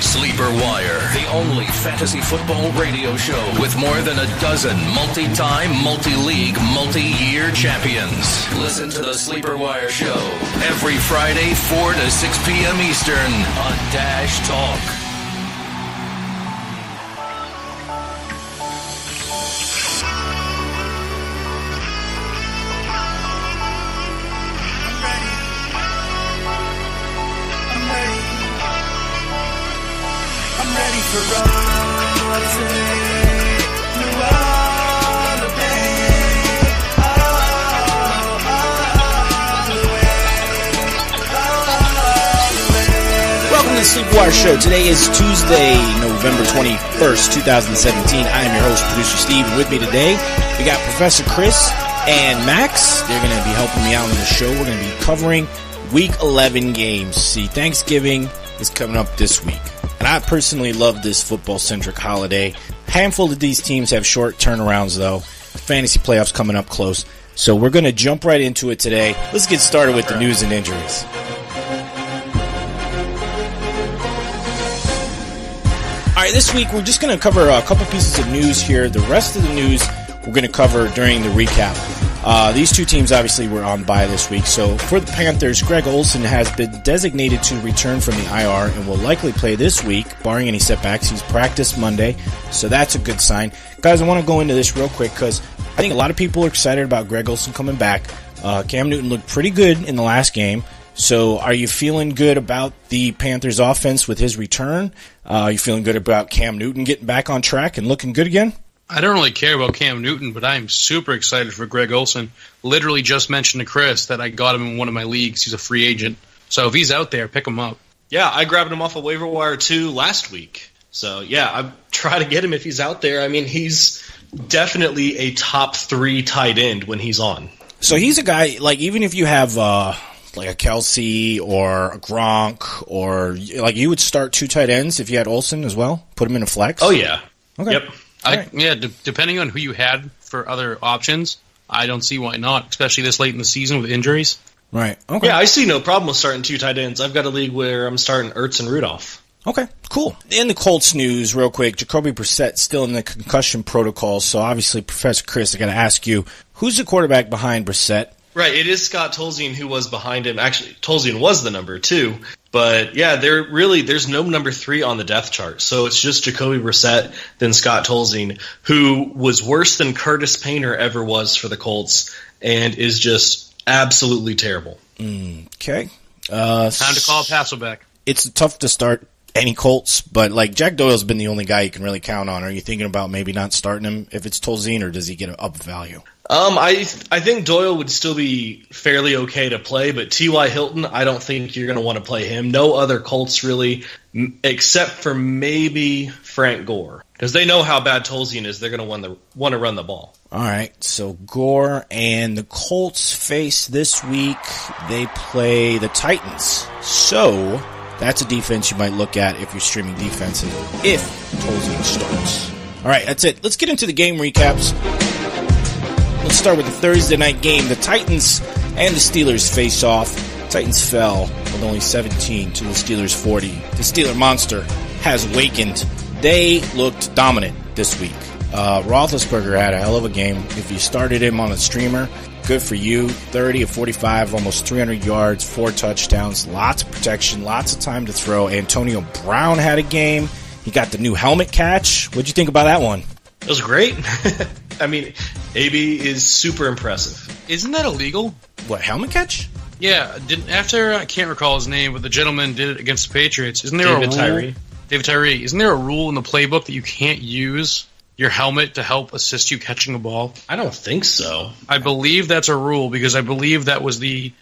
Sleeper Wire, the only fantasy football radio show with more than a dozen multi-time, multi-league, multi-year champions. Listen to the Sleeper Wire show every Friday, 4 to 6 p.m. Eastern on Dash Talk. Welcome to the Sleeper Wire Show. Today is Tuesday, November 21st, 2017. I am your host, producer Steve, and with me today, we got Professor Chris and Max. They're going to be helping me out on the show. We're going to be covering Week 11 games. See, Thanksgiving is coming up this week, and I personally love this football-centric holiday. A handful of these teams have short turnarounds, though. Fantasy playoffs coming up close, so we're going to jump right into it today. Let's get started with the news and injuries. All right, this week we're just going to cover a couple pieces of news here. The rest of the news we're going to cover during the recap. These two teams obviously were on bye this week. So for the Panthers, Greg Olsen has been designated to return from the IR and will likely play this week, barring any setbacks. He's practiced Monday, so that's a good sign. Guys, I want to go into this real quick because I think a lot of people are excited about Greg Olsen coming back. Cam Newton looked pretty good in the last game. So are you feeling good about the Panthers offense with his return? Are you feeling good about Cam Newton getting back on track and looking good again? I don't really care about Cam Newton, but I'm super excited for Greg Olsen. Literally just mentioned to Chris that I got him in one of my leagues. He's a free agent. So if he's out there, pick him up. Yeah, I grabbed him off of waiver wire too last week. So yeah, I try to get him if he's out there. I mean, he's definitely a top 3 tight end when he's on. So he's a guy, like, even if you have like a Kelsey or a Gronk, or like, you would start 2 tight ends if you had Olsen as well? Put him in a flex? Oh, yeah. Okay. Yep. Yeah, depending on who you had for other options, I don't see why not, especially this late in the season with injuries. Right. Okay. Yeah, I see no problem with starting 2 tight ends. I've got a league where I'm starting Ertz and Rudolph. Okay, cool. In the Colts news, real quick, Jacoby Brissett still in the concussion protocol, so obviously, Professor Chris, I got to ask you, who's the quarterback behind Brissett? Right, it is Scott Tolzien who was behind him. Actually, Tolzien was the number 2. But yeah, there's no number 3 on the depth chart. So it's just Jacoby Brissett, then Scott Tolzien, who was worse than Curtis Painter ever was for the Colts, and is just absolutely terrible. Okay. Time to call Hasselbeck. It's tough to start any Colts, but like, Jack Doyle's been the only guy you can really count on. Are you thinking about maybe not starting him if it's Tolzien, or does he get an up value? I think Doyle would still be fairly okay to play, but T.Y. Hilton, I don't think you're going to want to play him. No other Colts really, except for maybe Frank Gore, because they know how bad Tolzien is. They're going to want to run the ball. All right, so Gore and the Colts face this week. They play the Titans. So that's a defense you might look at if you're streaming defense, if Tolzien starts. All right, that's it. Let's get into the game recaps. Let's start with the Thursday night game. The Titans and the Steelers face off. Titans fell with only 17 to the Steelers 40. The Steeler monster has awakened. They looked dominant this week. Roethlisberger had a hell of a game. If you started him on a streamer, good for you. 30 of 45, almost 300 yards, 4 touchdowns, lots of protection, lots of time to throw. Antonio Brown had a game. He got the new helmet catch. What'd you think about that one? It was great. I mean, AB is super impressive. Isn't that illegal? What, helmet catch? Yeah, I can't recall his name, but the gentleman did it against the Patriots. Isn't there a rule? David Tyree. Isn't there a rule in the playbook that you can't use your helmet to help assist you catching a ball? I don't think so. I believe that's a rule, because I believe that was the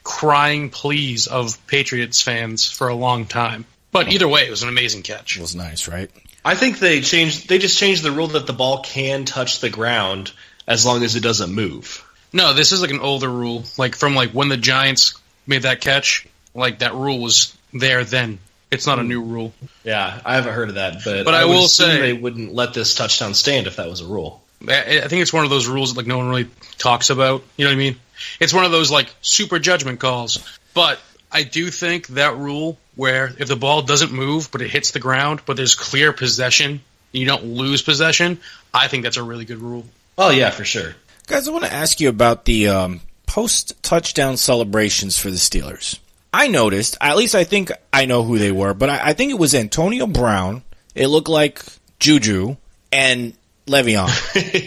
crying pleas of Patriots fans for a long time. But either way, it was an amazing catch. It was nice, right? I think they just changed the rule that the ball can touch the ground as long as it doesn't move. No, this is an older rule, from when the Giants made that catch. That rule was there then. It's not a new rule. Yeah, I haven't heard of that, but I will say they wouldn't let this touchdown stand if that was a rule. I think it's one of those rules that no one really talks about. You know what I mean? It's one of those super judgment calls. But I do think that rule where if the ball doesn't move but it hits the ground, but there's clear possession, and you don't lose possession, I think that's a really good rule. Oh, yeah, for sure. Guys, I want to ask you about the post-touchdown celebrations for the Steelers. I noticed, at least I think I know who they were, but I think it was Antonio Brown, it looked like Juju, and Le'Veon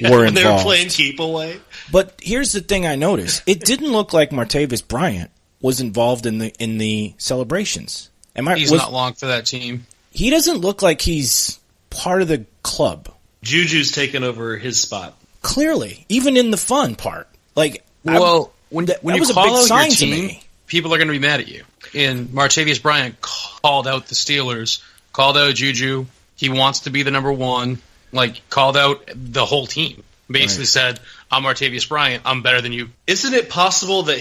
were involved. They were playing keep away. But here's the thing I noticed. It didn't look like Martavis Bryant was involved in the celebrations. He's not long for that team. He doesn't look like he's part of the club. Juju's taken over his spot. Clearly, even in the fun part. When you was call a big out sign your to team, me. People are going to be mad at you. And Martavis Bryant called out the Steelers, called out Juju. He wants to be the number one. Called out the whole team. Basically said, I'm Martavis Bryant. I'm better than you. Isn't it possible that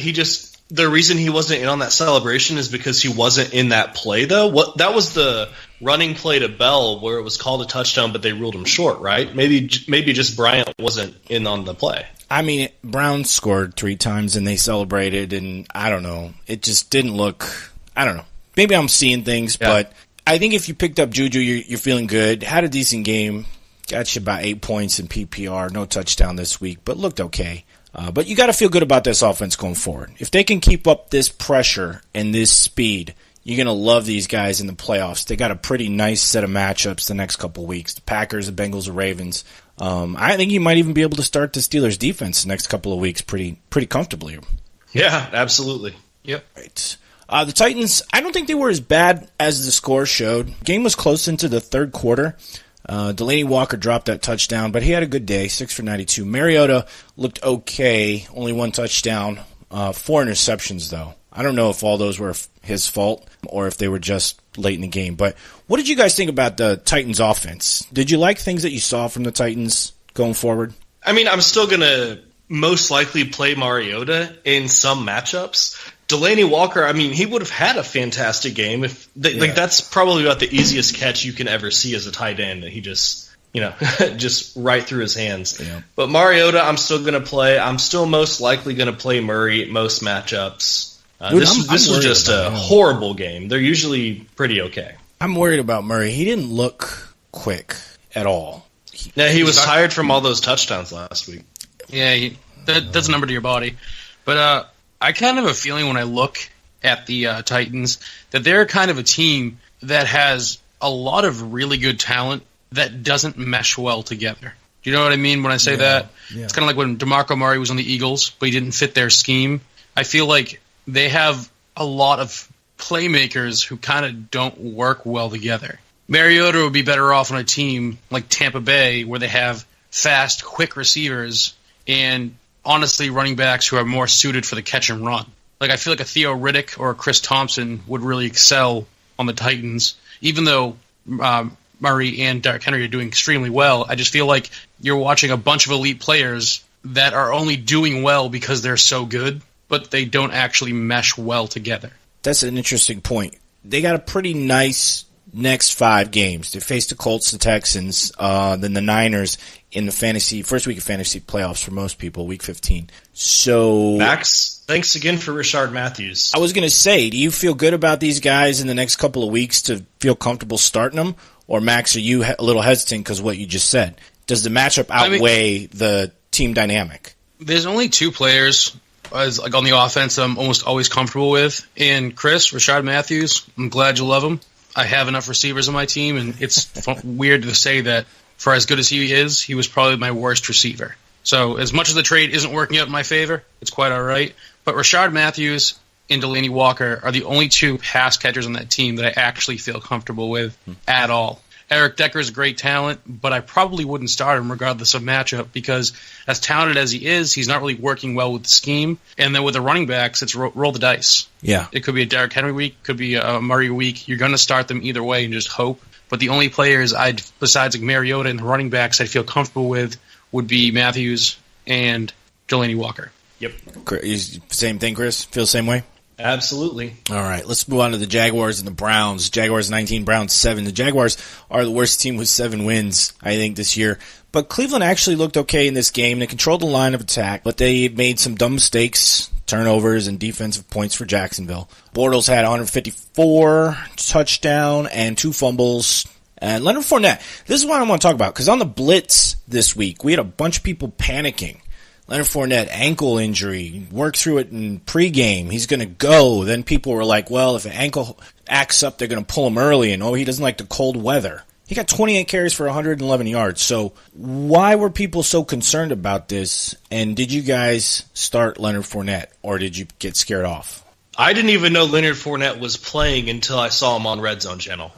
the reason he wasn't in on that celebration is because he wasn't in that play, though? That was the running play to Bell where it was called a touchdown, but they ruled him short, right? Maybe just Bryant wasn't in on the play. I mean, Brown scored 3 times and they celebrated, and I don't know. It just didn't look – I don't know. Maybe I'm seeing things, but I think if you picked up Juju, you're feeling good. Had a decent game. Got you about 8 points in PPR. No touchdown this week, but looked okay. But you got to feel good about this offense going forward. If they can keep up this pressure and this speed, you're going to love these guys in the playoffs. They got a pretty nice set of matchups the next couple of weeks. The Packers, the Bengals, the Ravens. I think you might even be able to start the Steelers defense the next couple of weeks pretty comfortably. Yeah, absolutely. Yep. Right. The Titans, I don't think they were as bad as the score showed. Game was close into the third quarter. Delaney Walker dropped that touchdown, but he had a good day, 6 for 92. Mariota looked okay, only 1 touchdown, 4 interceptions, though. I don't know if all those were his fault or if they were just late in the game. But what did you guys think about the Titans' offense? Did you like things that you saw from the Titans going forward? I mean, I'm still going to most likely play Mariota in some matchups. Delaney Walker, I mean, he would have had a fantastic game if that's probably about the easiest catch you can ever see as a tight end. That he just, just right through his hands. Yeah. But Mariota, I'm still going to play. I'm still most likely going to play Murray at most matchups. This was just a horrible game. They're usually pretty okay. I'm worried about Murray. He didn't look quick at all. He was tired from all those touchdowns last week. Yeah, that's a number to your body. But I kind of have a feeling when I look at the Titans that they're kind of a team that has a lot of really good talent that doesn't mesh well together. Do you know what I mean when I say that? Yeah. It's kind of like when DeMarco Murray was on the Eagles, but he didn't fit their scheme. I feel like they have a lot of playmakers who kind of don't work well together. Mariota would be better off on a team like Tampa Bay where they have fast, quick receivers and honestly running backs who are more suited for the catch and run. I feel like a Theo Riddick or a Chris Thompson would really excel on the Titans. Even though Murray and Derrick Henry are doing extremely well, I just feel like you're watching a bunch of elite players that are only doing well because they're so good, but they don't actually mesh well together. That's an interesting point. They got a pretty nice next 5 games. They face the Colts, the Texans, then the Niners in the first week of fantasy playoffs for most people, week 15. So, Max, thanks again for Rashard Matthews. I was going to say, do you feel good about these guys in the next couple of weeks to feel comfortable starting them? Or, Max, are you a little hesitant because of what you just said? Does the matchup outweigh the team dynamic? There's only 2 players on the offense I'm almost always comfortable with. And Chris, Rashard Matthews, I'm glad you love him. I have enough receivers on my team, and it's weird to say that for as good as he is, he was probably my worst receiver. So as much as the trade isn't working out in my favor, it's quite all right. But Rashard Matthews and Delaney Walker are the only 2 pass catchers on that team that I actually feel comfortable with at all. Eric Decker is a great talent, but I probably wouldn't start him regardless of matchup because as talented as he is, he's not really working well with the scheme. And then with the running backs, it's roll the dice. Yeah. It could be a Derrick Henry week, could be a Murray week. You're going to start them either way and just hope. But the only players besides Mariota and the running backs I'd feel comfortable with would be Matthews and Delaney Walker. Yep. Same thing, Chris? Feel the same way? Absolutely. All right, let's move on to the Jaguars and the Browns. Jaguars 19, Browns 7. The Jaguars are the worst team with 7 wins, I think, this year. But Cleveland actually looked okay in this game. They controlled the line of attack, but they made some dumb mistakes turnovers and defensive points for Jacksonville. Bortles had 154, touchdown, and 2 fumbles. And Leonard Fournette, this is what I want to talk about, because on the Blitz this week, we had a bunch of people panicking. Leonard Fournette, ankle injury, worked through it in pregame. He's going to go. Then people were like, well, if an ankle acts up, they're going to pull him early. And, he doesn't like the cold weather. He got 28 carries for 111 yards. So why were people so concerned about this? And did you guys start Leonard Fournette, or did you get scared off? I didn't even know Leonard Fournette was playing until I saw him on Red Zone Channel.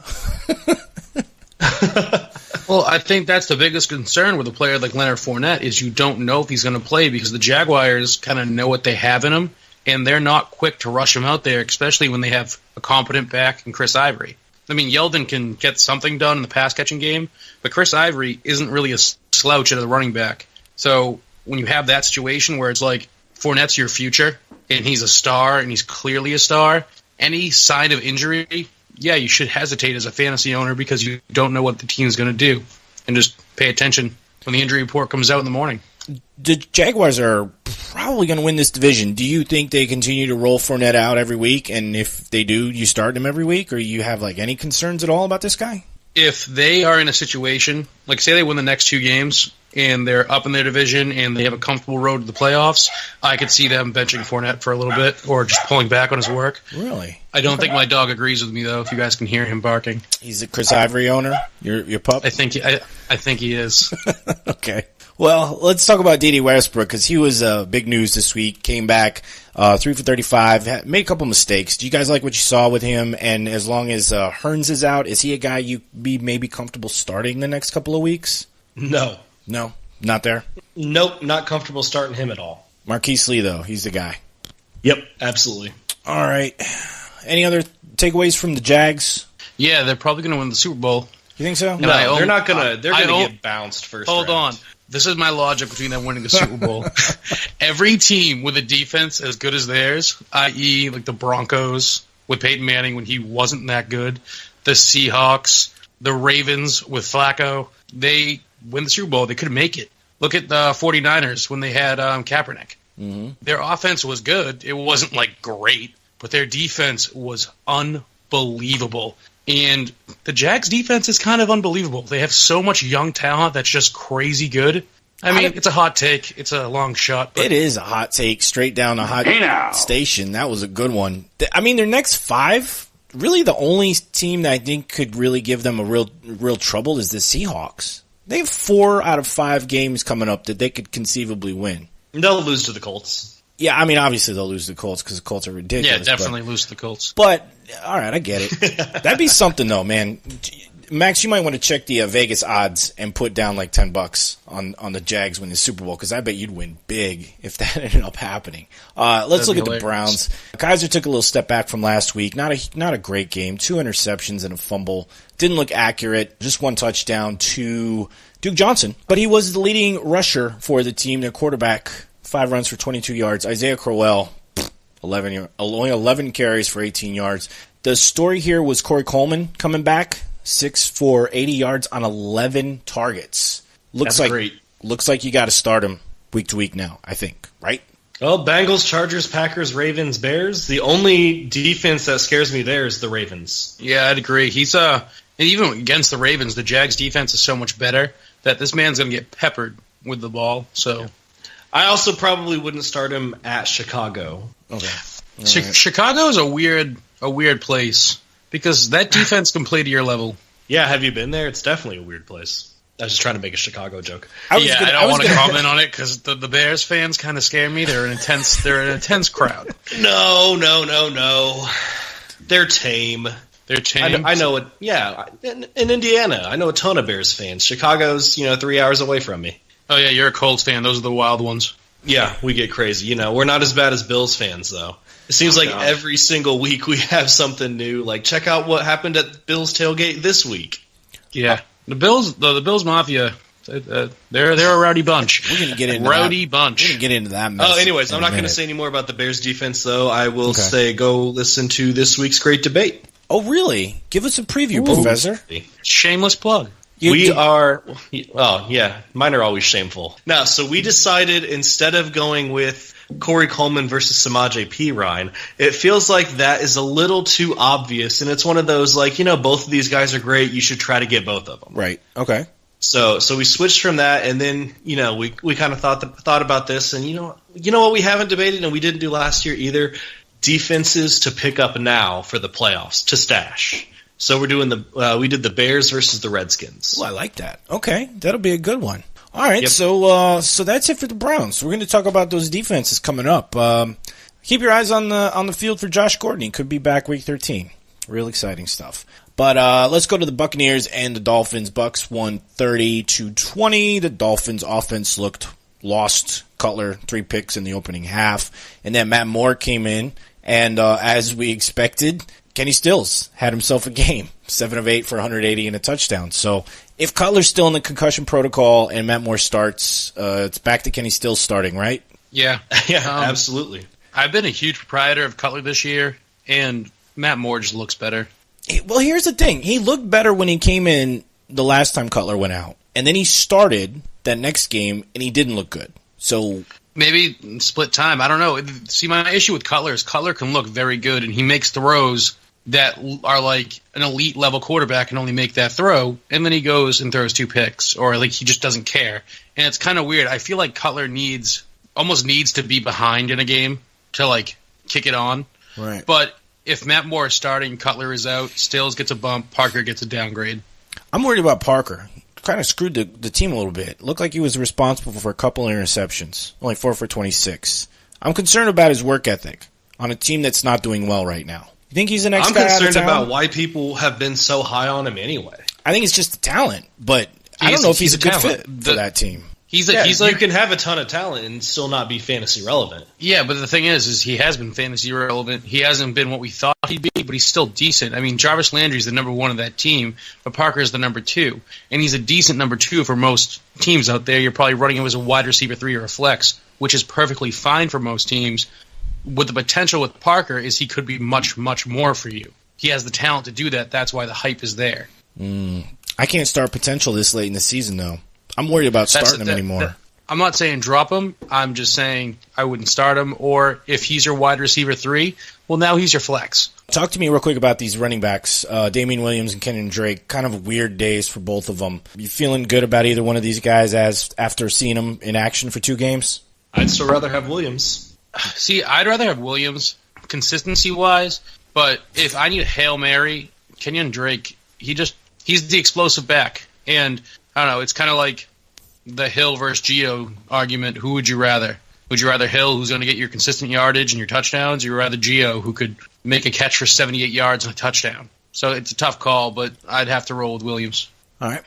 Well, I think that's the biggest concern with a player like Leonard Fournette is you don't know if he's going to play because the Jaguars kind of know what they have in him, and they're not quick to rush him out there, especially when they have a competent back in Chris Ivory. I mean, Yeldon can get something done in the pass-catching game, but Chris Ivory isn't really a slouch at the running back. So when you have that situation where it's like Fournette's your future, and he's a star, and he's clearly a star, any sign of injury, yeah, you should hesitate as a fantasy owner because you don't know what the team's going to do. And just pay attention when the injury report comes out in the morning. The Jaguars are probably going to win this division. Do you think they continue to roll Fournette out every week? And if they do, you start him every week? Or you have any concerns at all about this guy? If they are in a situation, like say they win the next 2 games, and they're up in their division and they have a comfortable road to the playoffs, I could see them benching Fournette for a little bit or just pulling back on his work. Really? I don't think my dog agrees with me, though, if you guys can hear him barking. He's a Chris Ivory owner? Your pup? I think he is. Okay. Well, let's talk about D.D. Westbrook, because he was big news this week. Came back 3 for 35, made a couple mistakes. Do you guys like what you saw with him? And as long as Hearns is out, is he a guy you'd be maybe comfortable starting the next couple of weeks? No. No? Not there? Nope, not comfortable starting him at all. Marquise Lee, though, he's the guy. Yep, absolutely. All right. Any other takeaways from the Jags? Yeah, they're probably going to win the Super Bowl. You think so? No, they're not going to. They're going to get bounced first Hold round. on. This is my logic between them winning the Super Bowl. Every team with a defense as good as theirs, i.e. like the Broncos with Peyton Manning when he wasn't that good, the Seahawks, the Ravens with Flacco, they win the Super Bowl. They could make it. Look at the 49ers when they had Kaepernick. Mm-hmm. Their offense was good. It wasn't great, but their defense was unbelievable. And the Jags' defense is kind of unbelievable. They have so much young talent that's just crazy good. I mean, it's a hot take. It's a long shot. But it is a hot take, straight down a hot station. That was a good one. I mean, their next 5, really the only team that I think could really give them a real trouble is the Seahawks. They have 4 out of 5 games coming up that they could conceivably win. They'll lose to the Colts. Yeah, I mean, obviously they'll lose to the Colts because the Colts are ridiculous. Yeah, definitely lose to the Colts. But, all right, I get it. That'd be something, though, man. Max, you might want to check the Vegas odds and put down $10 on the Jags win the Super Bowl, because I bet you'd win big if that ended up happening. Let's look at the Browns. Kaiser took a little step back from last week. Not a great game. 2 interceptions and a fumble. Didn't look accurate. Just 1 touchdown to Duke Johnson. But he was the leading rusher for the team. Their quarterback, 5 runs for 22 yards. Isaiah Crowell, only 11 carries for 18 yards. The story here was Corey Coleman coming back, 6 for 80 yards on 11 targets. Looks like you got to start him week to week now, I think, right? Well, Bengals, Chargers, Packers, Ravens, Bears. The only defense that scares me there is the Ravens. Yeah, I'd agree. He's and even against the Ravens, the Jags' defense is so much better that this man's going to get peppered with the ball. So, I also probably wouldn't start him at Chicago. Okay. Chicago is a weird place because that defense can play to your level. Yeah, have you been there? It's definitely a weird place. I was just trying to make a Chicago joke. I don't want to comment on it because the Bears fans kind of scare me. They're an intense crowd. No. They're tame. They're tame. I know it. Yeah, in Indiana, I know a ton of Bears fans. Chicago's 3 hours away from me. Oh yeah, you're a Colts fan. Those are the wild ones. Yeah, we get crazy. We're not as bad as Bills fans though. It seems every single week we have something new. Like, check out what happened at Bills tailgate this week. Yeah, the Bills Mafia. They're a rowdy bunch. We're gonna get into bunch. We're gonna get into that mess. Oh, anyways, I'm not going to say any more about the Bears defense though. I will say go listen to this week's great debate. Oh, really? Give us a preview, Professor. Shameless plug. Mine are always shameful. Now, so we decided instead of going with Corey Coleman versus Samaje Perine, it feels like that is a little too obvious, and it's one of those, like, both of these guys are great, you should try to get both of them. Right, okay. So we switched from that, and then, we kind of thought about this, and you know what we haven't debated, and we didn't do last year either? Defenses to pick up now for the playoffs, to stash. So we're doing we did the Bears versus the Redskins. Well, I like that. Okay, that'll be a good one. All right, yep. So that's it for the Browns. We're going to talk about those defenses coming up. Keep your eyes on the field for Josh Gordon. He could be back week 13. Real exciting stuff. But let's go to the Buccaneers and the Dolphins. Bucs won 30-20. The Dolphins' offense lost Cutler 3 picks in the opening half, and then Matt Moore came in, and as we expected, Kenny Stills had himself a game, 7 of 8 for 180 and a touchdown. So if Cutler's still in the concussion protocol and Matt Moore starts, it's back to Kenny Stills starting, right? Yeah. Yeah, absolutely. I've been a huge proprietor of Cutler this year, and Matt Moore just looks better. Well, here's the thing. He looked better when he came in the last time Cutler went out. And then he started that next game, and he didn't look good. So maybe split time. I don't know. See, my issue with Cutler is Cutler can look very good, and he makes throws that are like an elite level quarterback can only make that throw, and then he goes and throws 2 picks, or like he just doesn't care. And it's kind of weird. I feel like Cutler almost needs to be behind in a game to like kick it on. Right. But if Matt Moore is starting, Cutler is out, Stills gets a bump, Parker gets a downgrade. I'm worried about Parker. Kind of screwed the team a little bit. Looked like he was responsible for a couple of interceptions, only 4 for 26. I'm concerned about his work ethic on a team that's not doing well right now. You think he's the next guy out of town? I'm concerned about why people have been so high on him anyway. I think it's just the talent, but I don't know if he's a good fit for that team. He's like, you can have a ton of talent and still not be fantasy relevant. Yeah, but the thing is he has been fantasy relevant. He hasn't been what we thought he'd be, but he's still decent. I mean, Jarvis Landry's the number 1 of that team, but Parker's the number 2, and he's a decent number 2 for most teams out there. You're probably running him as a wide receiver 3 or a flex, which is perfectly fine for most teams. With the potential with Parker is he could be much, much more for you. He has the talent to do that. That's why the hype is there. I can't start potential this late in the season, though. I'm worried about starting him anymore. I'm not saying drop him. I'm just saying I wouldn't start him. Or if he's your wide receiver 3, well, now he's your flex. Talk to me real quick about these running backs, Damian Williams and Kenyon Drake. Kind of weird days for both of them. You feeling good about either one of these guys after seeing them in action for 2 games? I'd still rather have Williams. See, I'd rather have Williams consistency-wise, but if I need a Hail Mary, Kenyon Drake, he's the explosive back. And, I don't know, it's kind of like the Hill versus Gio argument. Who would you rather? Would you rather Hill, who's going to get your consistent yardage and your touchdowns, or you rather Gio, who could make a catch for 78 yards and a touchdown? So it's a tough call, but I'd have to roll with Williams. All right.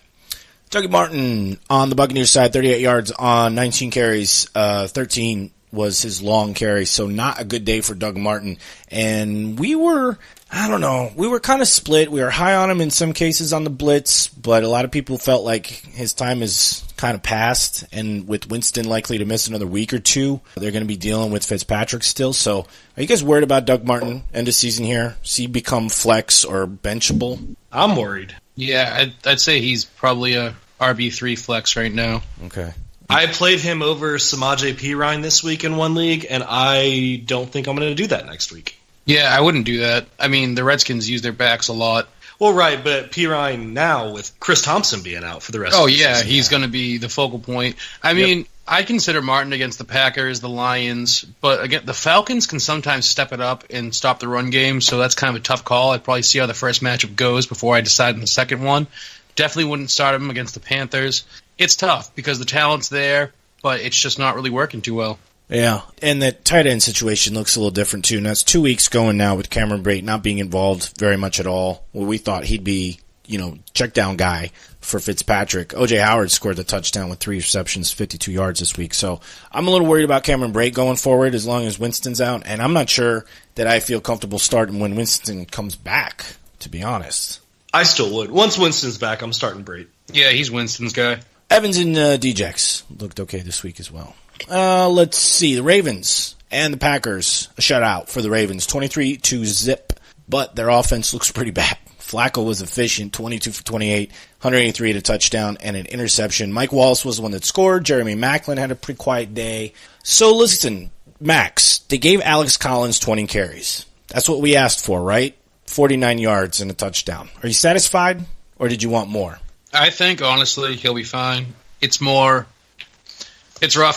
Dougie Martin on the Buccaneers side, 38 yards on 19 carries, 13 was his long carry, so not a good day for Doug Martin. And we were kind of split. We were high on him in some cases on the blitz, but a lot of people felt like his time is kind of past, and with Winston likely to miss another week or 2, they're going to be dealing with Fitzpatrick still. So are you guys worried about Doug Martin end of season here? Does he become flex or benchable? I'm worried. Yeah, I'd say he's probably a RB3 flex right now. Okay. I played him over Samaje Perine this week in one league, and I don't think I'm going to do that next week. Yeah, I wouldn't do that. I mean, the Redskins use their backs a lot. Well, right, but Perine now with Chris Thompson being out for the rest of the season. Oh, yeah, he's going to be the focal point. I mean, I consider Martin against the Packers, the Lions, but again, the Falcons can sometimes step it up and stop the run game, so that's kind of a tough call. I'd probably see how the first matchup goes before I decide on the second one. Definitely wouldn't start him against the Panthers. It's tough because the talent's there, but it's just not really working too well. Yeah, and the tight end situation looks a little different too. Now it's 2 weeks going now with Cameron Brate not being involved very much at all. Well, we thought he'd be, check down guy for Fitzpatrick. O.J. Howard scored the touchdown with 3 receptions, 52 yards this week. So I'm a little worried about Cameron Brate going forward as long as Winston's out, and I'm not sure that I feel comfortable starting when Winston comes back, to be honest. I still would. Once Winston's back, I'm starting Brate. Yeah, he's Winston's guy. Evans and Djax looked okay this week as well. Let's see. The Ravens and the Packers, a shutout for the Ravens, 23-0, but their offense looks pretty bad. Flacco was efficient, 22 for 28, 183 at a touchdown and an interception. Mike Wallace was the one that scored. Jeremy Maclin had a pretty quiet day. So listen, Max, they gave Alex Collins 20 carries. That's what we asked for, right? 49 yards and a touchdown. Are you satisfied, or did you want more? I think, honestly, he'll be fine. It's rough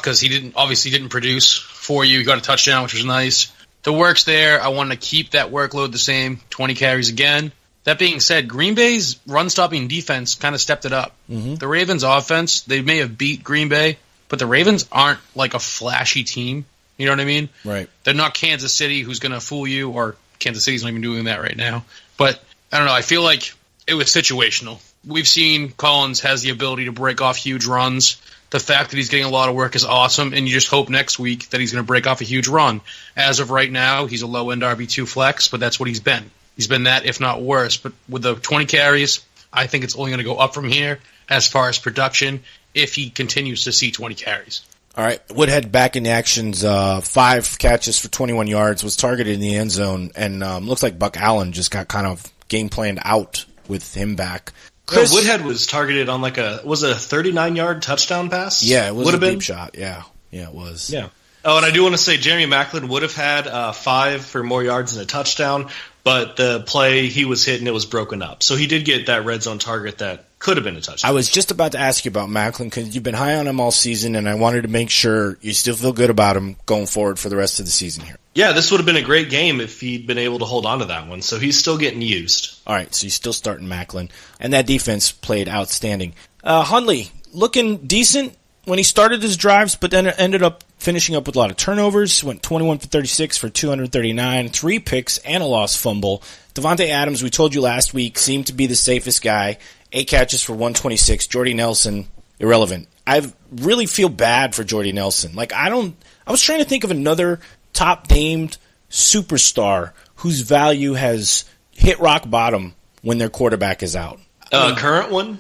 because he didn't produce for you. He got a touchdown, which was nice. The work's there. I want to keep that workload the same, 20 carries again. That being said, Green Bay's run-stopping defense kind of stepped it up. Mm-hmm. The Ravens' offense, they may have beat Green Bay, but the Ravens aren't like a flashy team. You know what I mean? Right. They're not Kansas City, who's going to fool you, or Kansas City's not even doing that right now. But, I don't know, I feel like it was situational. We've seen Collins has the ability to break off huge runs. The fact that he's getting a lot of work is awesome, and you just hope next week that he's going to break off a huge run. As of right now, he's a low-end RB2 flex, but that's what he's been. He's been that, if not worse. But with the 20 carries, I think it's only going to go up from here as far as production if he continues to see 20 carries. All right, Woodhead back in the actions, 5 catches for 21 yards, was targeted in the end zone, and looks like Buck Allen just got kind of game planned out with him back. Chris, Woodhead was targeted on was it a 39-yard touchdown pass? Yeah, it was a deep shot. Yeah, it was. Yeah. Oh, and I do want to say Jeremy Maclin would have had 5 for more yards and a touchdown, but the play he was hitting, it was broken up. So he did get that red zone target that could have been a touchdown. I was just about to ask you about Maclin because you've been high on him all season, and I wanted to make sure you still feel good about him going forward for the rest of the season here. Yeah, this would have been a great game if he'd been able to hold on to that one. So he's still getting used. All right, so he's still starting Maclin. And that defense played outstanding. Hundley, looking decent when he started his drives, but then ended up finishing up with a lot of turnovers. Went 21 for 36 for 239, 3 picks, and a lost fumble. Devontae Adams, we told you last week, seemed to be the safest guy. 8 catches for 126. Jordy Nelson, irrelevant. I really feel bad for Jordy Nelson. I was trying to think of another top-named superstar whose value has hit rock bottom when their quarterback is out. Current one?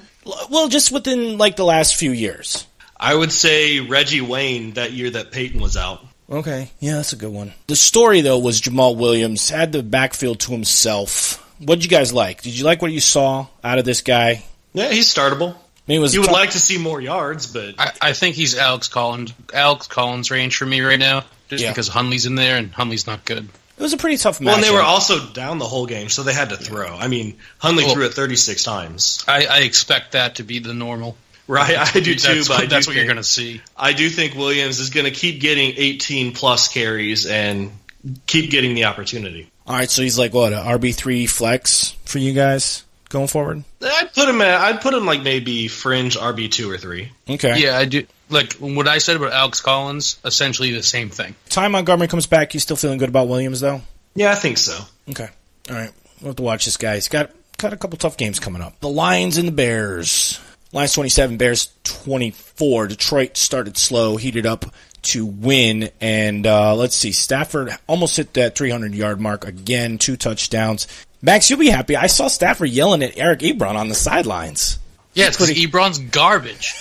Well, just within the last few years. I would say Reggie Wayne that year that Peyton was out. Okay, yeah, that's a good one. The story, though, was Jamal Williams had the backfield to himself. What did you guys like? Did you like what you saw out of this guy? Yeah, he's startable. You would like to see more yards, but I think he's Alex Collins range for me right now, just because Hundley's in there and Hundley's not good. It was a pretty tough match. Well, and they were also down the whole game, so they had to throw. I mean, Hundley threw it 36 times. I expect that to be the normal. Right, I do too, but that's what you're going to see. I do think Williams is going to keep getting 18-plus carries and keep getting the opportunity. All right, so he's an RB3 flex for you guys going forward? I'd put him maybe fringe RB2 or 3. Okay. Yeah, I do. What I said about Alex Collins, essentially the same thing. Ty Montgomery comes back. You still feeling good about Williams, though? Yeah, I think so. Okay. All right. We'll have to watch this guy. He's got a couple tough games coming up. The Lions and the Bears. Lions 27, Bears 24. Detroit started slow, heated up to win. And let's see, Stafford almost hit that 300-yard mark again, 2 touchdowns. Max, you'll be happy. I saw Stafford yelling at Eric Ebron on the sidelines. Yeah, it's because Ebron's garbage.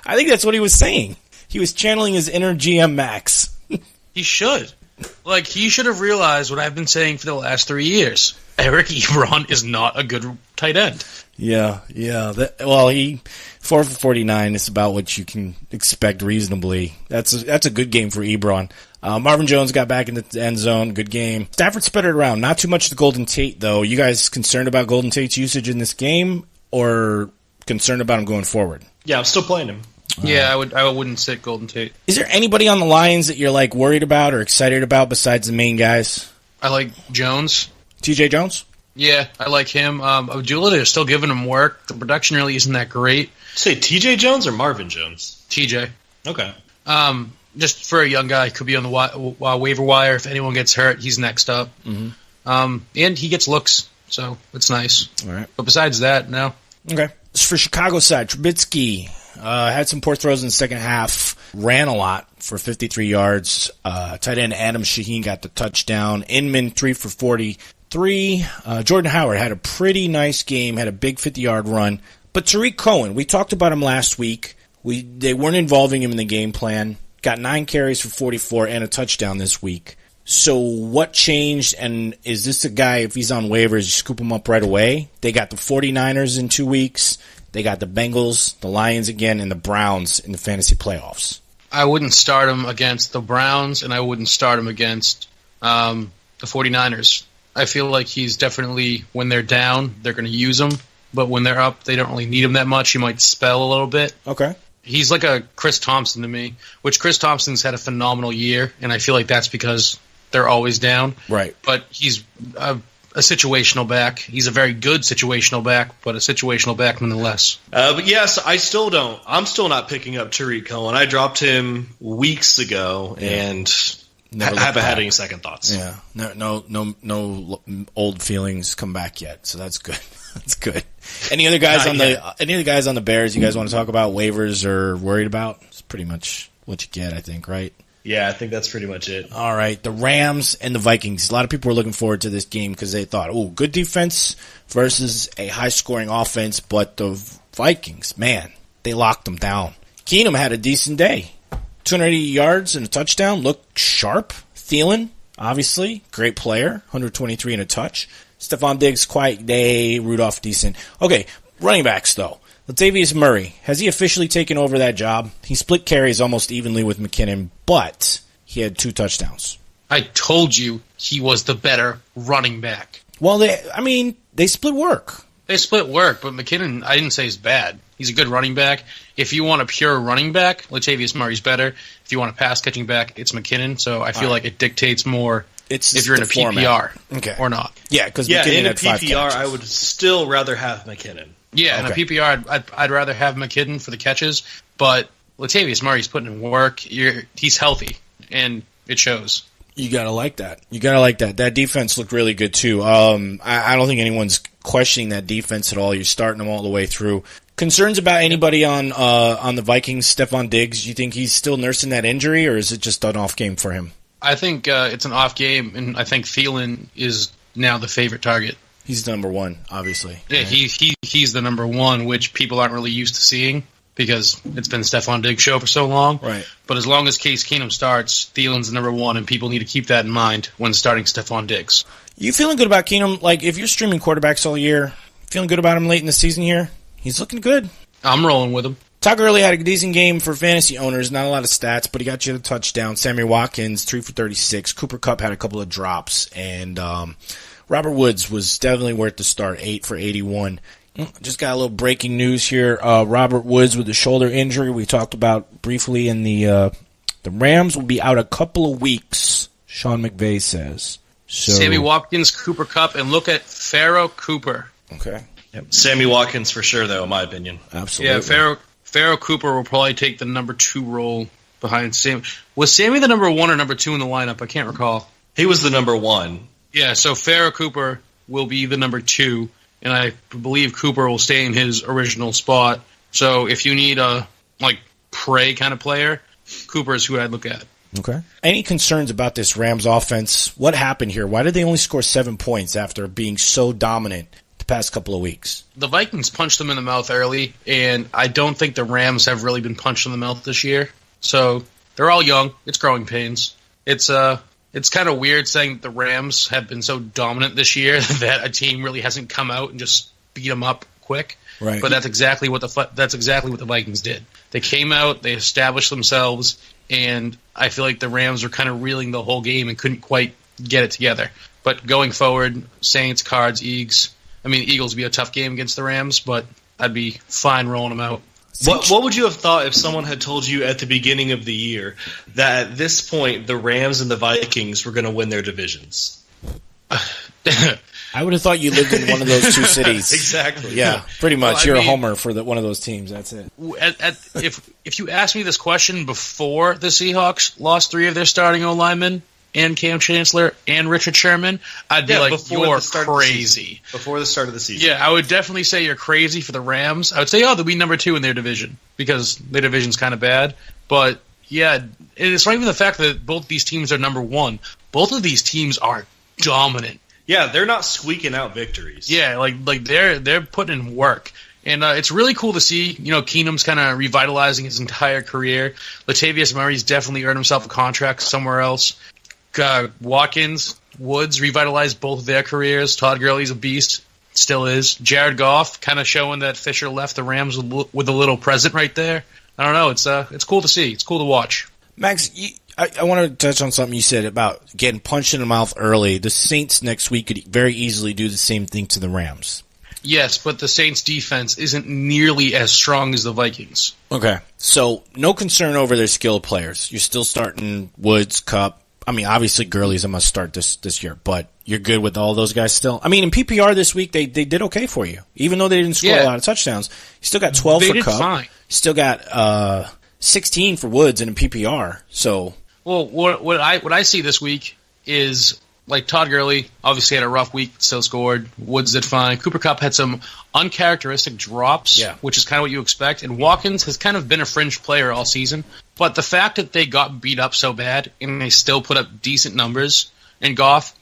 I think that's what he was saying. He was channeling his inner GM Max. He should. He should have realized what I've been saying for the last 3 years. Eric Ebron is not a good tight end. Yeah. He 4 for 49 is about what you can expect reasonably. That's a good game for Ebron. Marvin Jones got back in the end zone. Good game. Stafford spread it around. Not too much to Golden Tate, though. You guys concerned about Golden Tate's usage in this game, or concerned about him going forward? Yeah, I'm still playing him. Yeah, I wouldn't sit Golden Tate. Is there anybody on the Lions that you're worried about or excited about besides the main guys? I like Jones. TJ Jones? Yeah, I like him. Abdullah, they're still giving him work. The production really isn't that great. Say TJ Jones or Marvin Jones? TJ. Okay. Just for a young guy, could be on the waiver wire. If anyone gets hurt, he's next up. Mm-hmm. And he gets looks, so it's nice. All right. But besides that, no. Okay. For Chicago side, Trubisky had some poor throws in the second half. Ran a lot for 53 yards. Tight end Adam Shaheen got the touchdown. Inman 3 for 43. Jordan Howard had a pretty nice game. Had a big 50-yard run. But Tariq Cohen, we talked about him last week. They weren't involving him in the game plan. Got 9 carries for 44 and a touchdown this week. So what changed, and is this a guy, if he's on waivers, you scoop him up right away? They got the 49ers in 2 weeks. They got the Bengals, the Lions again, and the Browns in the fantasy playoffs. I wouldn't start him against the Browns, and I wouldn't start him against the 49ers. I feel like he's definitely, when they're down, they're going to use him. But when they're up, they don't really need him that much. He might spell a little bit. Okay. He's like a Chris Thompson to me, which Chris Thompson's had a phenomenal year, and I feel like that's because they're always down. Right. But he's a situational back. He's a very good situational back, but a situational back nonetheless. But yes, I'm still not picking up Tariq Cohen. I dropped him weeks ago, and haven't had any second thoughts. Yeah. No old feelings come back yet, so that's good. That's good. Any other guys on the Bears you guys want to talk about, waivers or worried about? It's pretty much what you get, I think, right? Yeah, I think that's pretty much it. All right, the Rams and the Vikings. A lot of people were looking forward to this game because they thought, good defense versus a high-scoring offense, but the Vikings, man, they locked them down. Keenum had a decent day. 280 yards and a touchdown, looked sharp. Thielen, obviously, great player, 123 and a touch. Stephon Diggs, quiet day. Rudolph, decent. Okay, running backs, though. Latavius Murray, has he officially taken over that job? He split carries almost evenly with McKinnon, but he had 2 touchdowns. I told you he was the better running back. Well, they split work. They split work, but McKinnon, I didn't say he's bad. He's a good running back. If you want a pure running back, Latavius Murray's better. If you want a pass-catching back, it's McKinnon, so I feel like it dictates more if you're in a PPR or not. Yeah, because in a PPR, I would still rather have McKinnon. Yeah, in a PPR, I'd rather have McKinnon for the catches, but Latavius Murray's putting in work. He's healthy, and it shows. You gotta like that. That defense looked really good too. I don't think anyone's questioning that defense at all. You're starting them all the way through. Concerns about anybody on the Vikings? Stephon Diggs. You think he's still nursing that injury, or is it just an off game for him? I think it's an off game, and I think Thielen is now the favorite target. He's the number one, obviously. Yeah, right? He's the number one, which people aren't really used to seeing because it's been Stephon Diggs' show for so long. Right. But as long as Case Keenum starts, Thielen's the number one, and people need to keep that in mind when starting Stephon Diggs. You feeling good about Keenum? Like, if you're streaming quarterbacks all year, feeling good about him late in the season here? He's looking good. I'm rolling with him. Todd Gurley had a decent game for fantasy owners. Not a lot of stats, but he got you a touchdown. Sammy Watkins, 3 for 36. Cooper Kupp had a couple of drops. And Robert Woods was definitely worth the start, 8 for 81. Just got a little breaking news here. Robert Woods with a shoulder injury we talked about briefly in the Rams will be out a couple of weeks, Sean McVay says. So, Sammy Watkins, Cooper Kupp, and look at Pharaoh Cooper. Okay. Yep. Sammy Watkins for sure, though, in my opinion. Absolutely. Yeah, Pharaoh Cooper will probably take the number 2 role behind Sam. Was Sammy the number 1 or number 2 in the lineup? I can't recall. He was the number 1. Yeah, so Pharaoh Cooper will be the number 2, and I believe Cooper will stay in his original spot. So if you need a prey kind of player, Cooper is who I'd look at. Okay. Any concerns about this Rams offense? What happened here? Why did they only score 7 points after being so dominant the past couple of weeks? The Vikings punched them in the mouth early, and I don't think the Rams have really been punched in the mouth this year. So they're all young. It's growing pains. It's kind of weird saying that the Rams have been so dominant this year that a team really hasn't come out and just beat them up quick. Right. But that's exactly what the Vikings did. They came out, they established themselves, and I feel like the Rams were kind of reeling the whole game and couldn't quite get it together. But going forward, Saints, Cards, Eagles would be a tough game against the Rams, but I'd be fine rolling them out. What would you have thought if someone had told you at the beginning of the year that at this point the Rams and the Vikings were going to win their divisions? I would have thought you lived in one of those two cities. Exactly. Yeah, pretty much. You're a homer for one of those teams. That's it. If you asked me this question before the Seahawks lost 3 of their starting O-linemen and Cam Chancellor and Richard Sherman, I'd be like, you're crazy. Before the start of the season. Yeah, I would definitely say you're crazy for the Rams. I would say, they'll be number 2 in their division because their division's kind of bad. But, yeah, it's not even the fact that both these teams are number 1. Both of these teams are dominant. Yeah, they're not squeaking out victories. Yeah, like they're putting in work. And it's really cool to see, Keenum's kind of revitalizing his entire career. Latavius Murray's definitely earned himself a contract somewhere else. Watkins, Woods revitalized both of their careers. Todd Gurley's a beast, still is. Jared Goff kind of showing that Fisher left the Rams with a little present right there. I don't know. It's cool to see. It's cool to watch. Max, I want to touch on something you said about getting punched in the mouth early. The Saints next week could very easily do the same thing to the Rams. Yes, but the Saints' defense isn't nearly as strong as the Vikings. Okay, so no concern over their skilled players. You're still starting Woods, Kupp. I mean, obviously Gurley's a must start this year, but you're good with all those guys still? I mean, in PPR this week, they did okay for you. Even though they didn't score a lot of touchdowns, you still got 12 for Kupp. Fine. You still got 16 for Woods in a PPR. So, well, what I see this week is like Todd Gurley obviously had a rough week, still scored. Woods did fine. Cooper Kupp had some uncharacteristic drops, which is kind of what you expect. And Watkins has kind of been a fringe player all season. But the fact that they got beat up so bad and they still put up decent numbers, and Goff,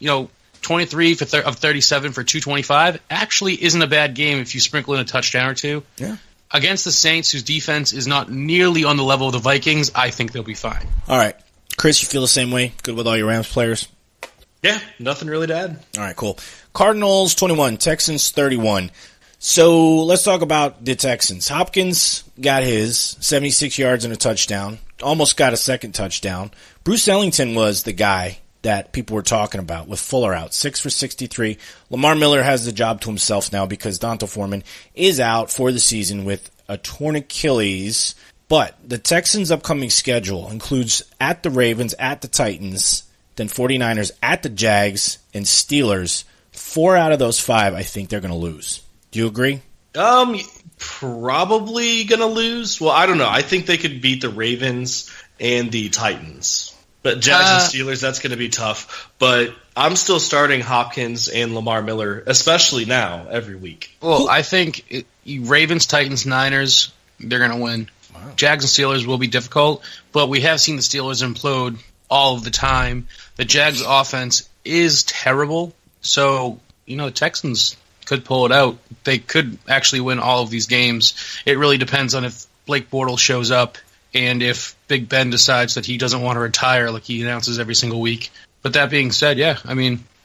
23 of 37 for 225, actually isn't a bad game if you sprinkle in a touchdown or two. Yeah. Against the Saints, whose defense is not nearly on the level of the Vikings, I think they'll be fine. All right. Chris, you feel the same way? Good with all your Rams players? Yeah, nothing really to add. All right, cool. Cardinals 21, Texans 31. So let's talk about the Texans. Hopkins got his 76 yards and a touchdown, almost got a second touchdown. Bruce Ellington was the guy that people were talking about with Fuller out, 6 for 63. Lamar Miller has the job to himself now because Donta Foreman is out for the season with a torn Achilles. But the Texans' upcoming schedule includes at the Ravens, at the Titans, then 49ers, at the Jags, and Steelers. 4 out of those 5, I think they're going to lose. Do you agree? Probably going to lose. Well, I don't know. I think they could beat the Ravens and the Titans. But Jags and Steelers, that's going to be tough. But I'm still starting Hopkins and Lamar Miller, especially now, every week. Well, I think Ravens, Titans, Niners, they're going to win. Wow. Jags and Steelers will be difficult, but we have seen the Steelers implode all of the time. The Jags' offense is terrible, so, the Texans could pull it out. They could actually win all of these games. It really depends on if Blake Bortles shows up and if Big Ben decides that he doesn't want to retire like he announces every single week. But that being said,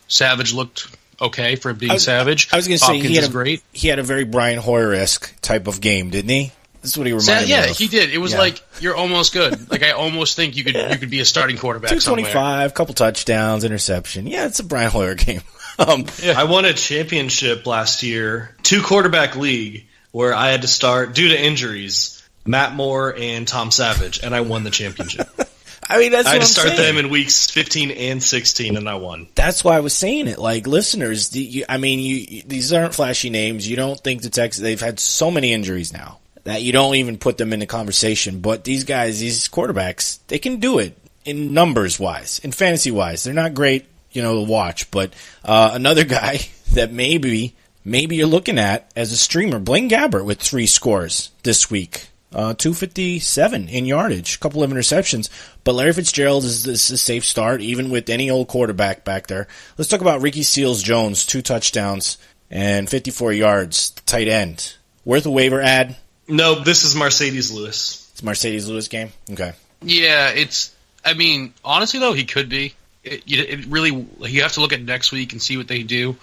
Savage looked okay for being Savage. I was going to say he had a very Brian Hoyer-esque type of game, didn't he? This is what he reminded me of. Yeah, he did. It was like, you're almost good. Like, I almost think you could be a starting quarterback 225, somewhere. couple touchdowns, interception. Yeah, it's a Brian Hoyer game. I won a championship last year, 2-quarterback league, where I had to start, due to injuries, Matt Moore and Tom Savage, and I won the championship. I mean, that's what I'm saying. I had to start them in weeks 15 and 16, and I won. That's why I was saying it. Like, listeners, these aren't flashy names. You don't think the Texans, they've had so many injuries now that you don't even put them in the conversation. But these guys, these quarterbacks, they can do it in numbers-wise, in fantasy-wise. They're not great, to watch. But another guy that maybe you're looking at as a streamer, Blaine Gabbert with 3 scores this week. 257 in yardage, a couple of interceptions. But Larry Fitzgerald is a safe start, even with any old quarterback back there. Let's talk about Ricky Seals-Jones, 2 touchdowns and 54 yards, tight end. Worth a waiver ad? No, this is Mercedes Lewis. It's a Mercedes Lewis game? Okay. Yeah, honestly, though, he could be. It really, you have to look at next week and see what they do.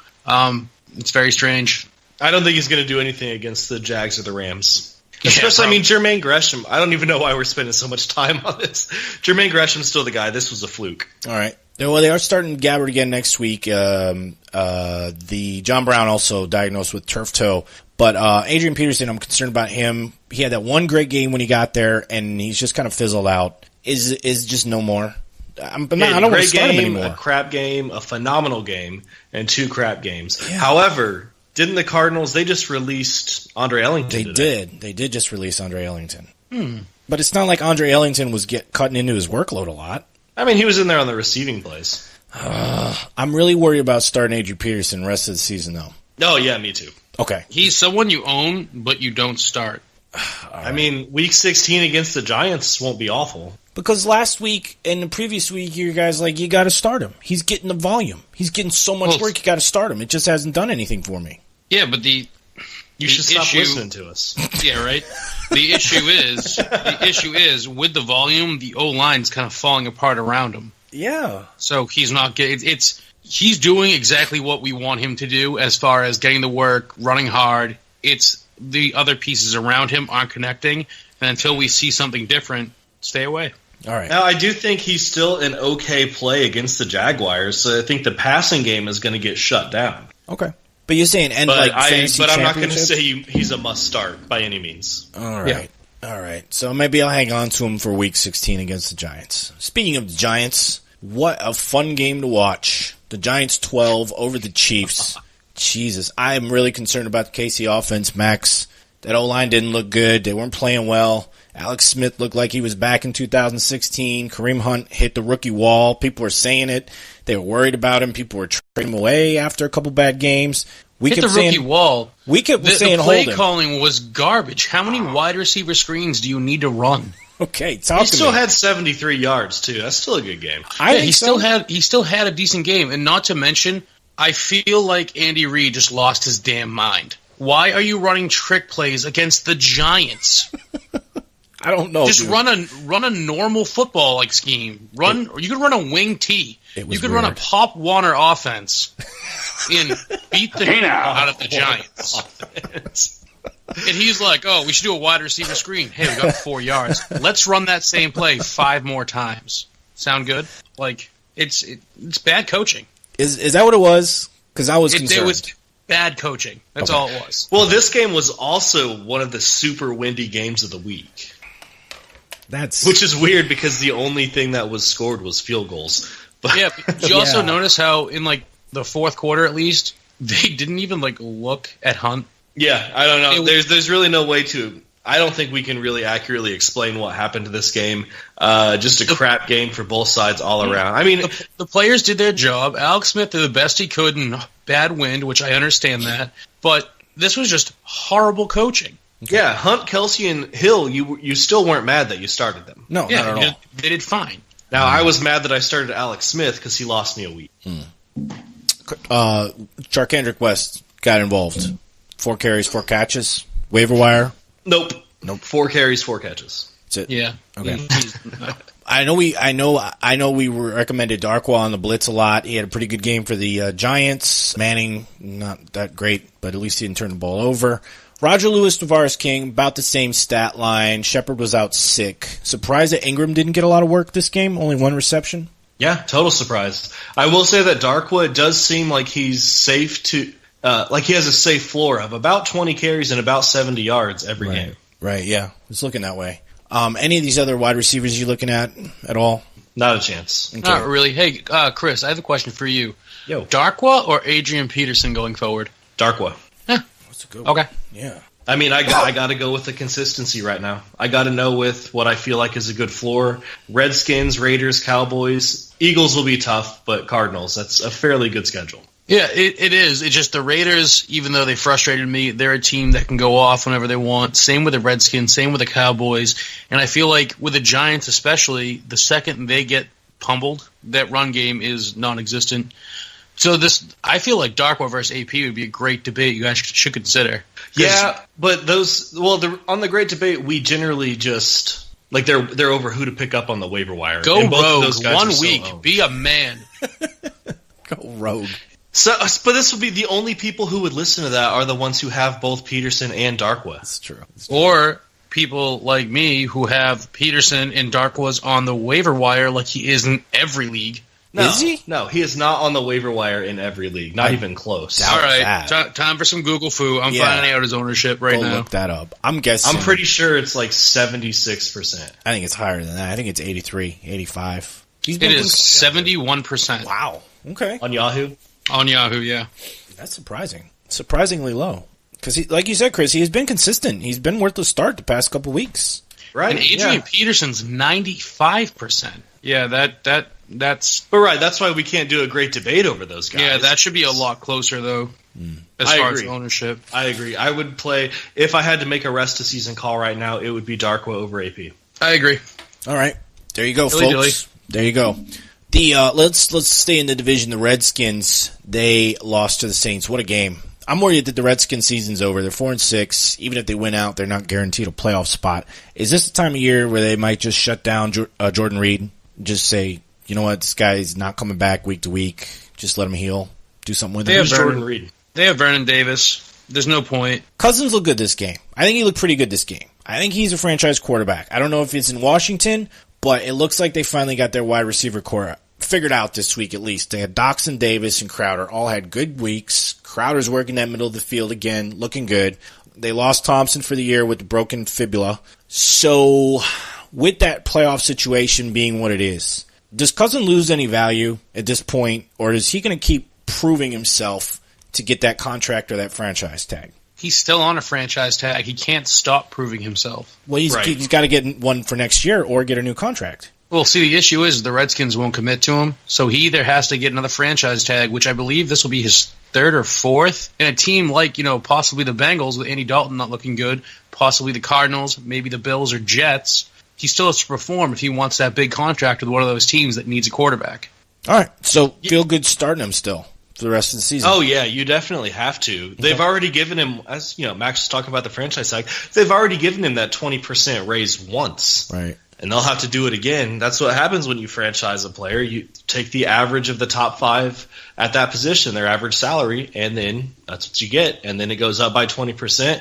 It's very strange. I don't think he's going to do anything against the Jags or the Rams. Especially, Jermaine Gresham. I don't even know why we're spending so much time on this. Jermaine Gresham's still the guy. This was a fluke. All right. Well, they are starting Gabbert again next week. The John Brown also diagnosed with turf toe. But Adrian Peterson, I'm concerned about him. He had that one great game when he got there, and he's just kind of fizzled out. Is just no more. I don't want to start him anymore. A crap game, a phenomenal game, and 2 crap games. Yeah. However, didn't the Cardinals, they just released Andre Ellington today? They did just release Andre Ellington. But it's not like Andre Ellington was cutting into his workload a lot. I mean, he was in there on the receiving plays. I'm really worried about starting Adrian Peterson the rest of the season, though. Oh, yeah, me too. Okay. He's someone you own, but you don't start. Right. I mean, week 16 against the Giants won't be awful. Because last week and the previous week, you guys you got to start him. He's getting the volume. He's getting so much work, you got to start him. It just hasn't done anything for me. Yeah, but you should stop listening to us. Yeah, right. The issue is with the volume, the O-line's kind of falling apart around him. Yeah. So he's not getting. He's doing exactly what we want him to do as far as getting the work, running hard. It's the other pieces around him aren't connecting, And until we see something different, stay away. All right. Now, I do think he's still an okay play against the Jaguars, so I think the passing game is going to get shut down. Okay. But you're saying fantasy But I'm not going to championship? say he's a must-start by any means. All right. Yeah. All right. So maybe I'll hang on to him for Week 16 against the Giants. Speaking of the Giants, what a fun game to watch. The Giants 12 over the Chiefs. Jesus, I am really concerned about the KC offense, Max. That O-line didn't look good. They weren't playing well. Alex Smith looked like he was back in 2016. Kareem Hunt hit the rookie wall. People were saying it. They were worried about him. People were trading him away after a couple bad games. We hit the rookie wall. We kept saying the hold play him. calling was garbage. How many wide receiver screens do you need to run? Okay, talk He to still me. had 73 yards, too. That's still a good game. He still had a decent game. And not to mention, I feel like Andy Reid just lost his damn mind. Why are you running trick plays against the Giants? I don't know. Just dude. run a normal football scheme. You could run a wing T. You could run a weird. Pop Warner offense and beat the hell out of the Giants. And he's like, "Oh, we should do a wide receiver screen. Hey, we got 4 yards. Let's run that same play 5 more times. Sound good? Like it's bad coaching. Is that what it was? Because I was concerned. It was bad coaching. That's all it was. Well, this game was also one of the super windy games of the week. Which is weird because the only thing that was scored was field goals. But yeah, but you also notice how in like the fourth quarter at least, they didn't even like look at Hunt. Yeah, I don't know. There's really no way to. I don't think we can really accurately explain what happened to this game. Just a crap game for both sides all around. I mean, the players did their job. Alex Smith did the best he could in bad wind, which I understand that. But this was just horrible coaching. Yeah, Hunt, Kelsey, and Hill, you still weren't mad that you started them. No, not at all. They did fine. Now, I was mad that I started Alex Smith because he lost me a week. Charkandrick West got involved. 4 carries, 4 catches. Waiver wire. Nope. 4 carries, 4 catches. That's it. Yeah. Okay. I know we recommended Darkwa on the blitz a lot. He had a pretty good game for the Giants. Manning, not that great, but at least he didn't turn the ball over. Roger Lewis, Tavares King, about the same stat line. Shepard was out sick. Surprised that Ingram didn't get a lot of work this game. Only 1 reception. Yeah, total surprise. I will say that Darkwa does seem like he's safe to, like he has a safe floor of about 20 carries and about 70 yards every game. Right, yeah. It's looking that way. Any of these other wide receivers you looking at all? Not a chance. Okay. Not really. Hey, Chris, I have a question for you. Yo. Darkwa or Adrian Peterson going forward? Darkwa. That's a good one. Okay. Yeah. I mean, I got to go with the consistency right now. I got to know with what I feel like is a good floor. Redskins, Raiders, Cowboys, Eagles will be tough, but Cardinals, that's a fairly good schedule. Yeah, it is. It's just the Raiders, even though they frustrated me, they're a team that can go off whenever they want. Same with the Redskins, same with the Cowboys. And I feel like with the Giants especially, the second they get pummeled, that run game is non-existent. So I feel like Darkwa versus AP would be a great debate you guys should consider. Yeah, but on the great debate, we generally just like they're over who to pick up on the waiver wire. Go and both rogue of those guys 1 are so week. owned. Be a man. Go rogue. So, but this would be the only people who would listen to that are the ones who have both Peterson and Darkwa. That's true. Or people like me who have Peterson and Darkwa's on the waiver wire like he is in every league. No, Is he? No, he is not on the waiver wire in every league. Not even close. doubt All right, that. time for some Google foo. I'm Yeah. finding out his ownership right Go now. look that up. I'm guessing. I'm pretty sure it's like 76%. I think it's higher than that. I think it's 83, 85. It is 71% Wow. Okay. On Yahoo? on Yahoo. Yeah, That's surprising. Surprisingly low. Because, like you said, Chris, he has been consistent. He's been worth the start the past couple weeks. Right. and Adrian yeah. Peterson's 95%. Yeah, that's But right, that's why we can't do a great debate over those guys. yeah. That should be a lot closer though, as I far as agree. ownership. I agree. I would play, if I had to make a rest of season call right now, it would be Darkwa over AP. I agree. All right. There you go, Dilly folks. There you go. The let's stay in the division. The Redskins, they lost to the Saints. What a game. I'm worried that the Redskins season's over. They're 4-6. Even if they win out, they're not guaranteed a playoff spot. Is this the time of year where they might just shut down Jordan Reed? Just say, you know what, this guy's not coming back week to week. Just let him heal. Do something with him. They have Who's Jordan Reed? They have Vernon Davis. There's no point. Cousins looked good this game. I think he looked pretty good this game. I think he's a franchise quarterback. I don't know if it's in Washington, but it looks like they finally got their wide receiver core figured out this week at least. They had Doxson, Davis, and Crowder all had good weeks. Crowder's working that middle of the field again, looking good. They lost Thompson for the year with the broken fibula. So with that playoff situation being what it is, does Cousin lose any value at this point, or is he going to keep proving himself to get that contract or that franchise tag? He's still on a franchise tag. He can't stop proving himself. Well, he's got to get one for next year or get a new contract. Well, see, the issue is the Redskins won't commit to him, so he either has to get another franchise tag, which I believe this will be his third or fourth, and a team like, possibly the Bengals with Andy Dalton not looking good, possibly the Cardinals, maybe the Bills or Jets. He still has to perform if he wants that big contract with one of those teams that needs a quarterback. All right, so feel good starting him still for the rest of the season. Oh, yeah, you definitely have to. They've already given him, as Max was talking about the franchise tag, they've already given him that 20% raise once. Right. And they'll have to do it again. That's what happens when you franchise a player. You take the average of the top 5 at that position, their average salary, and then that's what you get. And then it goes up by 20%.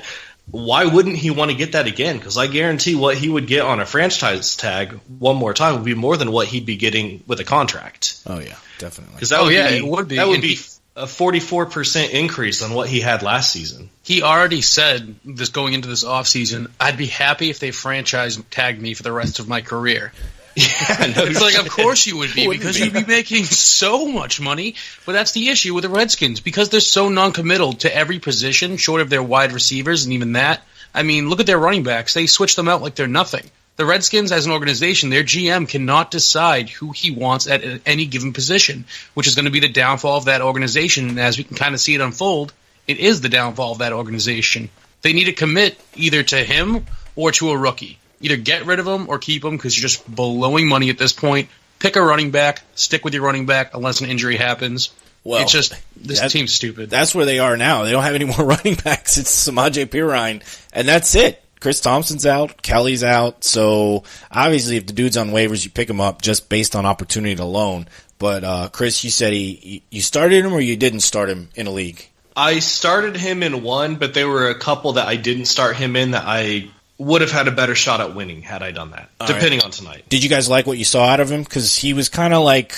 Why wouldn't he want to get that again? Because I guarantee what he would get on a franchise tag one more time would be more than what he'd be getting with a contract. Oh, yeah, definitely. Because it would be. That would be a 44% increase on what he had last season. He already said this going into this offseason, I'd be happy if they franchise tagged me for the rest of my career. Yeah, no it's like, of course you would be, because you'd be making so much money. But that's the issue with the Redskins, because they're so non-committal to every position, short of their wide receivers, and even that. I mean, look at their running backs. They switch them out like they're nothing. The Redskins, as an organization, their GM cannot decide who he wants at any given position, which is going to be the downfall of that organization. And as we can kind of see it unfold, it is the downfall of that organization. They need to commit either to him or to a rookie. Either get rid of him or keep him, because you're just blowing money at this point. Pick a running back, stick with your running back unless an injury happens. Well, it's just, this team's stupid. That's where they are now. They don't have any more running backs. It's Samaje Perine, and that's it. Chris Thompson's out, Kelly's out, so obviously if the dude's on waivers, you pick him up just based on opportunity alone. But Chris, you said you started him or you didn't start him in a league? I started him in one, but there were a couple that I didn't start him in that I would have had a better shot at winning had I done that, depending on tonight. Did you guys like what you saw out of him? Because he was kind of like,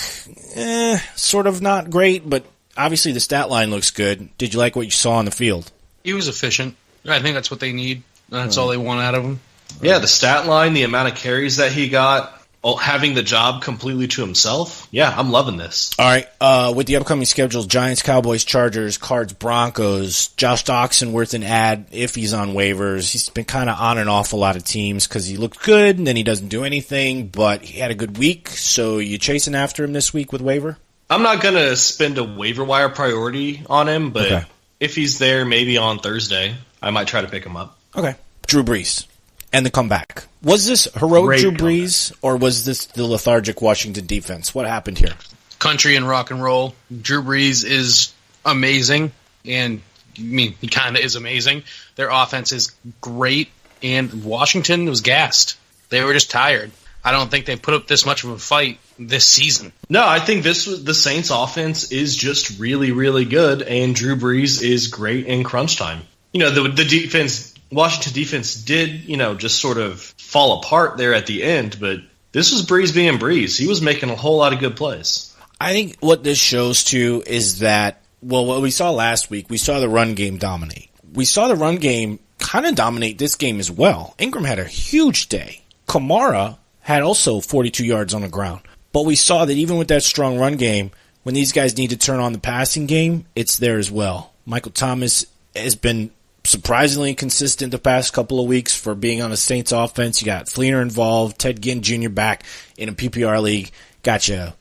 sort of not great, but obviously the stat line looks good. Did you like what you saw on the field? He was efficient. I think that's what they need. That's all they want out of him. Yeah, the stat line, the amount of carries that he got, having the job completely to himself. Yeah, I'm loving this. All right, with the upcoming schedules, Giants, Cowboys, Chargers, Cards, Broncos, Josh Doxson worth an ad if he's on waivers. He's been kind of on and off a lot of teams because he looked good and then he doesn't do anything, but he had a good week. So you chasing after him this week with waiver? I'm not going to spend a waiver wire priority on him, but if he's there maybe on Thursday, I might try to pick him up. Okay. Drew Brees and the comeback. Was this heroic Drew Brees or was this the lethargic Washington defense? What happened here? Country and rock and roll. Drew Brees is amazing, and I mean, he kind of is amazing. Their offense is great, and Washington was gassed. They were just tired. I don't think they put up this much of a fight this season. No, I think the Saints offense is just really, really good, and Drew Brees is great in crunch time. The defense, Washington defense did, just sort of fall apart there at the end, but this was Brees being Brees. He was making a whole lot of good plays. I think what this shows, too, is that, what we saw last week, we saw the run game dominate. We saw the run game kind of dominate this game as well. Ingram had a huge day. Kamara had also 42 yards on the ground. But we saw that even with that strong run game, when these guys need to turn on the passing game, it's there as well. Michael Thomas has been surprisingly consistent the past couple of weeks for being on the Saints offense. You got Fleener involved, Ted Ginn Jr. back in a PPR league. Got you,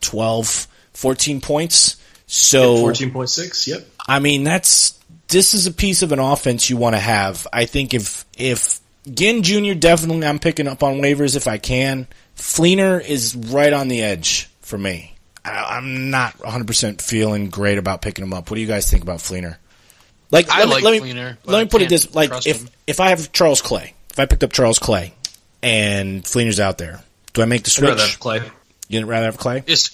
12, 14 points? So 14.6, yep. I mean, this is a piece of an offense you want to have. I think if Ginn Jr. definitely I'm picking up on waivers if I can. Fleener is right on the edge for me. I'm not 100% feeling great about picking him up. What do you guys think about Fleener? Fleener. Let me put it this: if I have Charles Clay, if I picked up Charles Clay, and Fleener's out there, do I make the switch? I'd rather have Clay. You'd rather have Clay? Is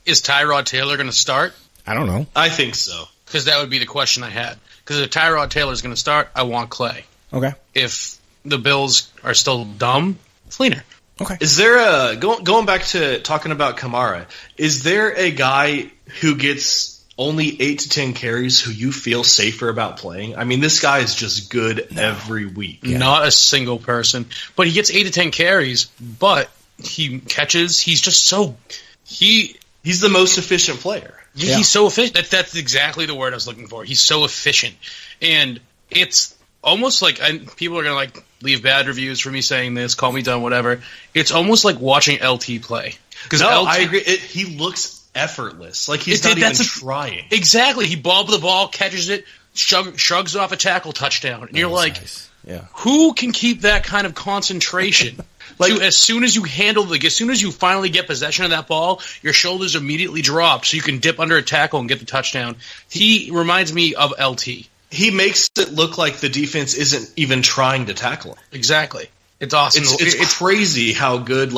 Tyrod Taylor going to start? I don't know. I think so. Because that would be the question I had. Because if Tyrod Taylor's going to start, I want Clay. Okay. If the Bills are still dumb, Fleener. Okay. Is there going back to talking about Kamara, is there a guy who gets only 8 to 10 carries who you feel safer about playing? I mean, this guy is just good every week. Yeah. Not a single person. But he gets 8 to 10 carries, but he catches. He's just so... He's the most efficient player. Yeah. He's so efficient. That's exactly the word I was looking for. He's so efficient. And it's almost like... And people are going to leave bad reviews for me saying this, call me dumb, whatever. It's almost like watching LT play. I agree. He looks effortless. Like he's not even trying. Exactly. He bobs the ball, catches it, shrugs off a tackle touchdown. And you're like, nice. Yeah. Who can keep that kind of concentration? As soon as you as soon as you finally get possession of that ball, your shoulders immediately drop so you can dip under a tackle and get the touchdown. He reminds me of LT. He makes it look like the defense isn't even trying to tackle him. Exactly. It's awesome. It's crazy how good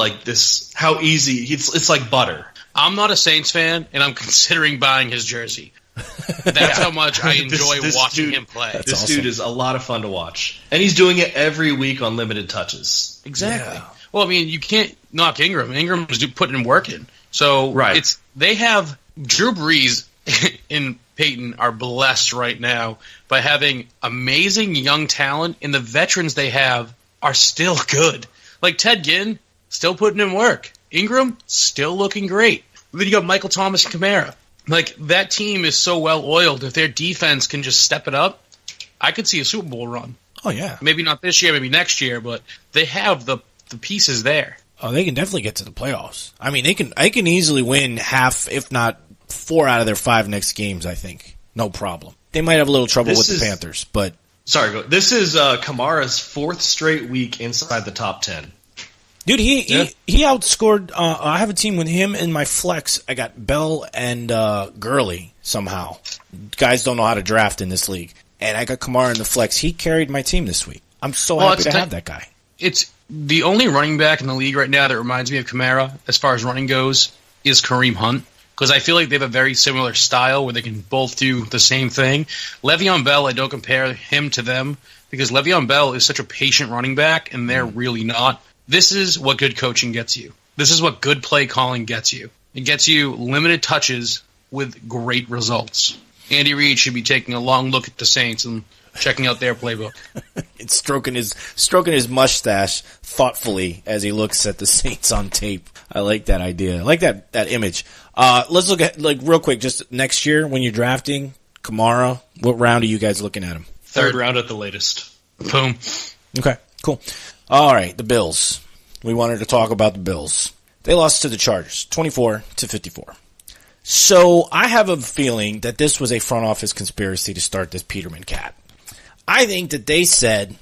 how easy it's like butter. I'm not a Saints fan, and I'm considering buying his jersey. That's how much I enjoy watching him play. This dude is a lot of fun to watch. And he's doing it every week on limited touches. Exactly. Yeah. Well, I mean, you can't knock Ingram. Ingram's putting in work in. So they have Drew Brees and Peyton are blessed right now by having amazing young talent, and the veterans they have are still good. Like Ted Ginn, still putting in work. Ingram, still looking great. Then you got Michael Thomas and Kamara. That team is so well-oiled. If their defense can just step it up, I could see a Super Bowl run. Oh, yeah. Maybe not this year, maybe next year, but they have the pieces there. Oh, they can definitely get to the playoffs. I mean, they can easily win half, if not 4 out of their 5 next games, I think. No problem. They might have a little trouble with the Panthers, but... Sorry, this is Kamara's 4th straight week inside the top 10. Dude, he outscored. I have a team with him in my flex. I got Bell and Gurley somehow. Guys don't know how to draft in this league. And I got Kamara in the flex. He carried my team this week. I'm so happy to have that guy. It's the only running back in the league right now that reminds me of Kamara as far as running goes is Kareem Hunt. Because I feel like they have a very similar style where they can both do the same thing. Le'Veon Bell, I don't compare him to them because Le'Veon Bell is such a patient running back, and they're really not. This is what good coaching gets you. This is what good play calling gets you. It gets you limited touches with great results. Andy Reid should be taking a long look at the Saints and checking out their playbook. It's stroking his mustache thoughtfully as he looks at the Saints on tape. I like that idea. I like that image. Let's look at real quick. Just next year when you're drafting Kamara, what round are you guys looking at him? Third round at the latest. Boom. Okay, cool. All right, the Bills. We wanted to talk about the Bills. They lost to the Chargers, 24-54. So I have a feeling that this was a front office conspiracy to start this Peterman cat. I think that they said,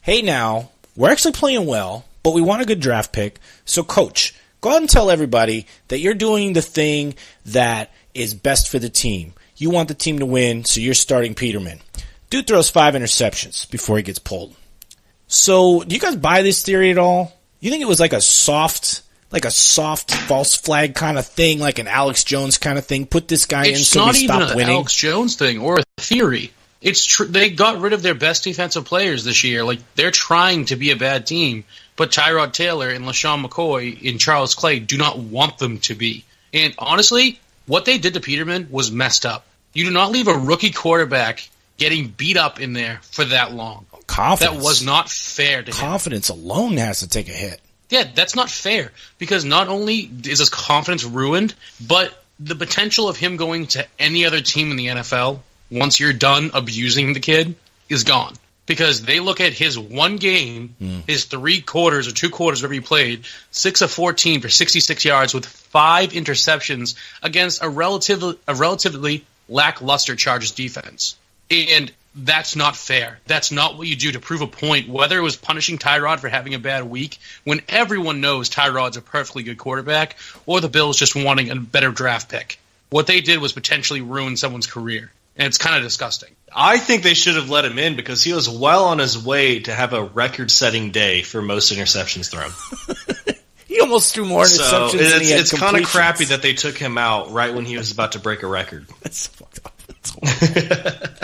hey now, we're actually playing well, but we want a good draft pick. So coach, go out and tell everybody that you're doing the thing that is best for the team. You want the team to win, so you're starting Peterman. Dude throws 5 interceptions before he gets pulled. So, do you guys buy this theory at all? You think it was like a soft false flag kind of thing, like an Alex Jones kind of thing? Put this guy in so we stop winning? It's not even an Alex Jones thing or a theory. It's true. They got rid of their best defensive players this year. They're trying to be a bad team, but Tyrod Taylor and LaShawn McCoy and Charles Clay do not want them to be. And honestly, what they did to Peterman was messed up. You do not leave a rookie quarterback getting beat up in there for that long. Confidence. That was not fair to him. Confidence alone has to take a hit. Yeah, that's not fair because not only is his confidence ruined, but the potential of him going to any other team in the NFL once you're done abusing the kid is gone. Because they look at his one game, his 3 quarters or 2 quarters, whatever he played, 6 of 14 for 66 yards with 5 interceptions against a relatively lackluster Chargers defense. And that's not fair. That's not what you do to prove a point, whether it was punishing Tyrod for having a bad week when everyone knows Tyrod's a perfectly good quarterback, or the Bills just wanting a better draft pick. What they did was potentially ruin someone's career, and it's kind of disgusting. I think they should have let him in because he was well on his way to have a record-setting day for most interceptions thrown. He almost threw more interceptions than he had It's kind of crappy that they took him out right when he was about to break a record. That's fucked up. That's horrible.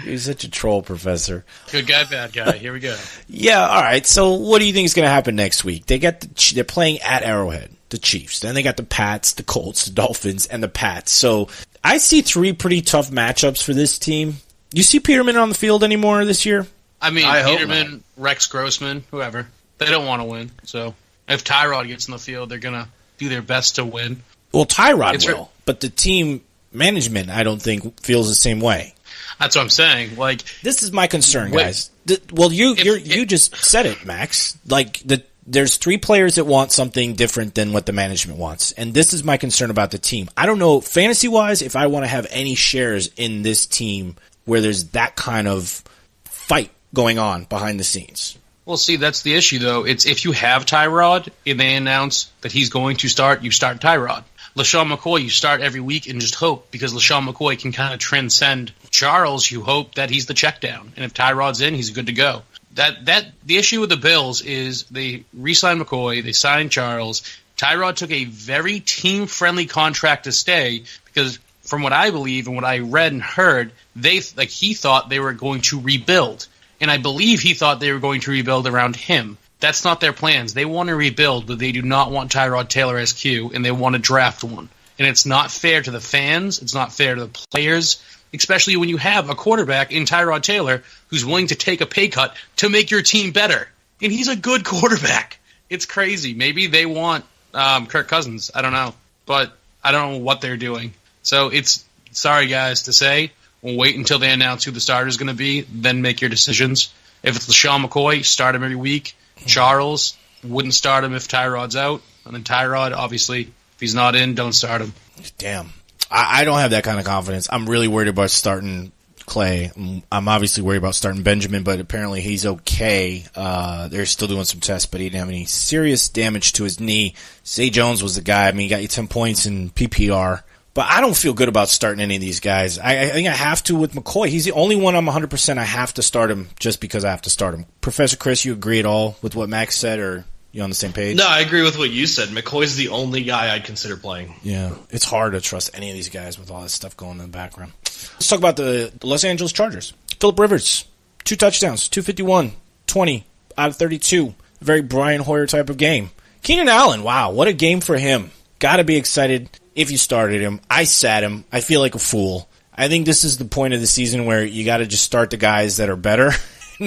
You're such a troll, Professor. Good guy, bad guy. Here we go. Yeah, all right. So what do you think is going to happen next week? They're playing at Arrowhead, the Chiefs. Then they got the Pats, the Colts, the Dolphins, and the Pats. So I see 3 pretty tough matchups for this team. You see Peterman on the field anymore this year? I mean, Peterman, Rex Grossman, whoever. They don't want to win. So if Tyrod gets in the field, they're going to do their best to win. Well, Tyrod will, but the team management, I don't think, feels the same way. That's what I'm saying. Like, this is my concern, guys. You just said it, Max. Like, there's 3 players that want something different than what the management wants, and this is my concern about the team. I don't know, fantasy-wise, if I want to have any shares in this team where there's that kind of fight going on behind the scenes. Well, see, that's the issue, though. It's if you have Tyrod and they announce that he's going to start, you start Tyrod. LaShawn McCoy, you start every week and just hope, because LaShawn McCoy can kind of transcend Charles. You hope that he's the check down, and if Tyrod's in, he's good to go. The issue with the Bills is they re-signed McCoy, they signed Charles. Tyrod took a very team-friendly contract to stay because, from what I believe and what I read and heard, he thought they were going to rebuild, and I believe he thought they were going to rebuild around him. That's not their plans. They want to rebuild, but they do not want Tyrod Taylor as Q, and they want to draft one. And it's not fair to the fans. It's not fair to the players, especially when you have a quarterback in Tyrod Taylor who's willing to take a pay cut to make your team better. And he's a good quarterback. It's crazy. Maybe they want Kirk Cousins. I don't know. But I don't know what they're doing. So it's, sorry guys to say, we'll wait until they announce who the starter is going to be, then make your decisions. If it's LaShawn McCoy, start him every week. Charles, wouldn't start him if Tyrod's out. And then Tyrod, obviously, if he's not in, don't start him. Damn. I don't have that kind of confidence. I'm really worried about starting Clay. I'm obviously worried about starting Benjamin, but apparently he's okay. They're still doing some tests, but he didn't have any serious damage to his knee. Zay Jones was the guy. I mean, he got you 10 points in PPR. But I don't feel good about starting any of these guys. I think I have to with McCoy. He's the only one I'm 100% I have to start him just because I have to start him. Professor Chris, you agree at all with what Max said, or you on the same page? No, I agree with what you said. McCoy's the only guy I'd consider playing. Yeah, it's hard to trust any of these guys with all this stuff going in the background. Let's talk about the Los Angeles Chargers. Phillip Rivers, 2 touchdowns, 251, 20 out of 32. A very Brian Hoyer type of game. Keenan Allen, wow, what a game for him. Got to be excited. If you started him, I sat him. I feel like a fool. I think this is the point of the season where you got to just start the guys that are better.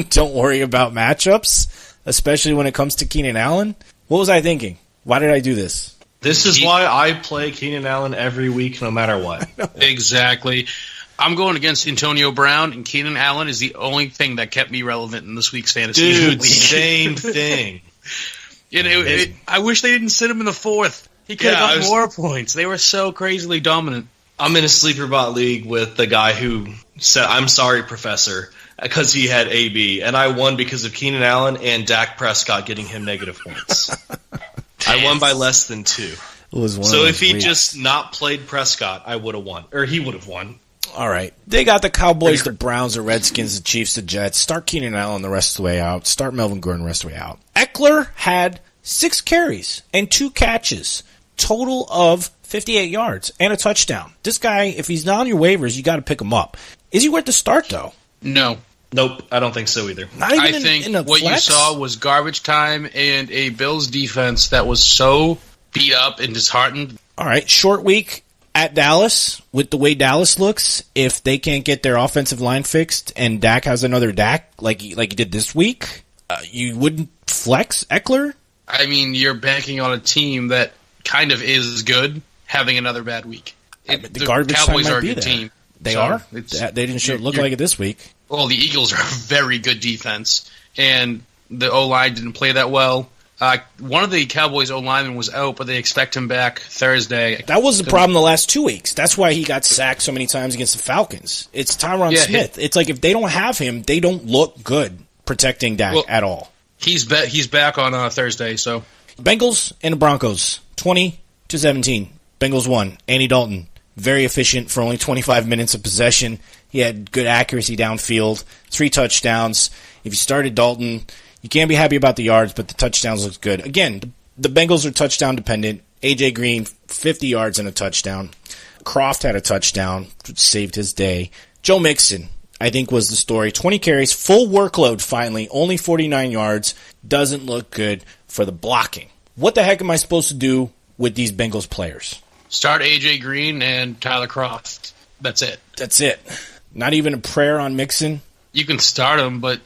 Don't worry about matchups, especially when it comes to Keenan Allen. What was I thinking? Why did I do this? This is why I play Keenan Allen every week, no matter what. Exactly. I'm going against Antonio Brown, and Keenan Allen is the only thing that kept me relevant in this week's fantasy league. Same thing. I wish they didn't sit him in the 4th. He could have got more points. They were so crazily dominant. I'm in a SleeperBot league with the guy who said, "I'm sorry, Professor," because he had AB, and I won because of Keenan Allen and Dak Prescott getting him negative points. I won by less than 2. So if he just not played Prescott, I would have won. Or he would have won. All right. They got the Cowboys, the Browns, the Redskins, the Chiefs, the Jets. Start Keenan Allen the rest of the way out. Start Melvin Gordon the rest of the way out. Eckler had 6 carries and 2 catches. Total of 58 yards and a touchdown. This guy, if he's not on your waivers, you got to pick him up. Is he worth the start, though? No. Nope, I don't think so either. I think what you saw was garbage time and a Bills defense that was so beat up and disheartened. All right, short week at Dallas. With the way Dallas looks, if they can't get their offensive line fixed and Dak has another Dak like he did this week, you wouldn't flex Eckler? I mean, you're banking on a team that kind of is good having another bad week. The garbage Cowboys time are might a be good there. team. They So are? They didn't look like it this week. Well, the Eagles are a very good defense, and the O-line didn't play that well. One of the Cowboys O-linemen was out, but they expect him back Thursday. That was the problem the last 2 weeks. That's why he got sacked so many times against the Falcons. It's Tyron Smith. It's like if they don't have him, they don't look good protecting Dak at all. He's back on Thursday. So Bengals and the Broncos, 20-17. Bengals won. Andy Dalton, very efficient for only 25 minutes of possession. He had good accuracy downfield, 3 touchdowns. If you started Dalton, you can't be happy about the yards, but the touchdowns look good. Again, the Bengals are touchdown dependent. A.J. Green, 50 yards and a touchdown. Croft had a touchdown, which saved his day. Joe Mixon, I think, was the story. 20 carries, full workload finally, only 49 yards. Doesn't look good for the blocking. What the heck am I supposed to do with these Bengals players? Start A.J. Green and Tyler Kroft. That's it. That's it. Not even a prayer on Mixon? You can start him, but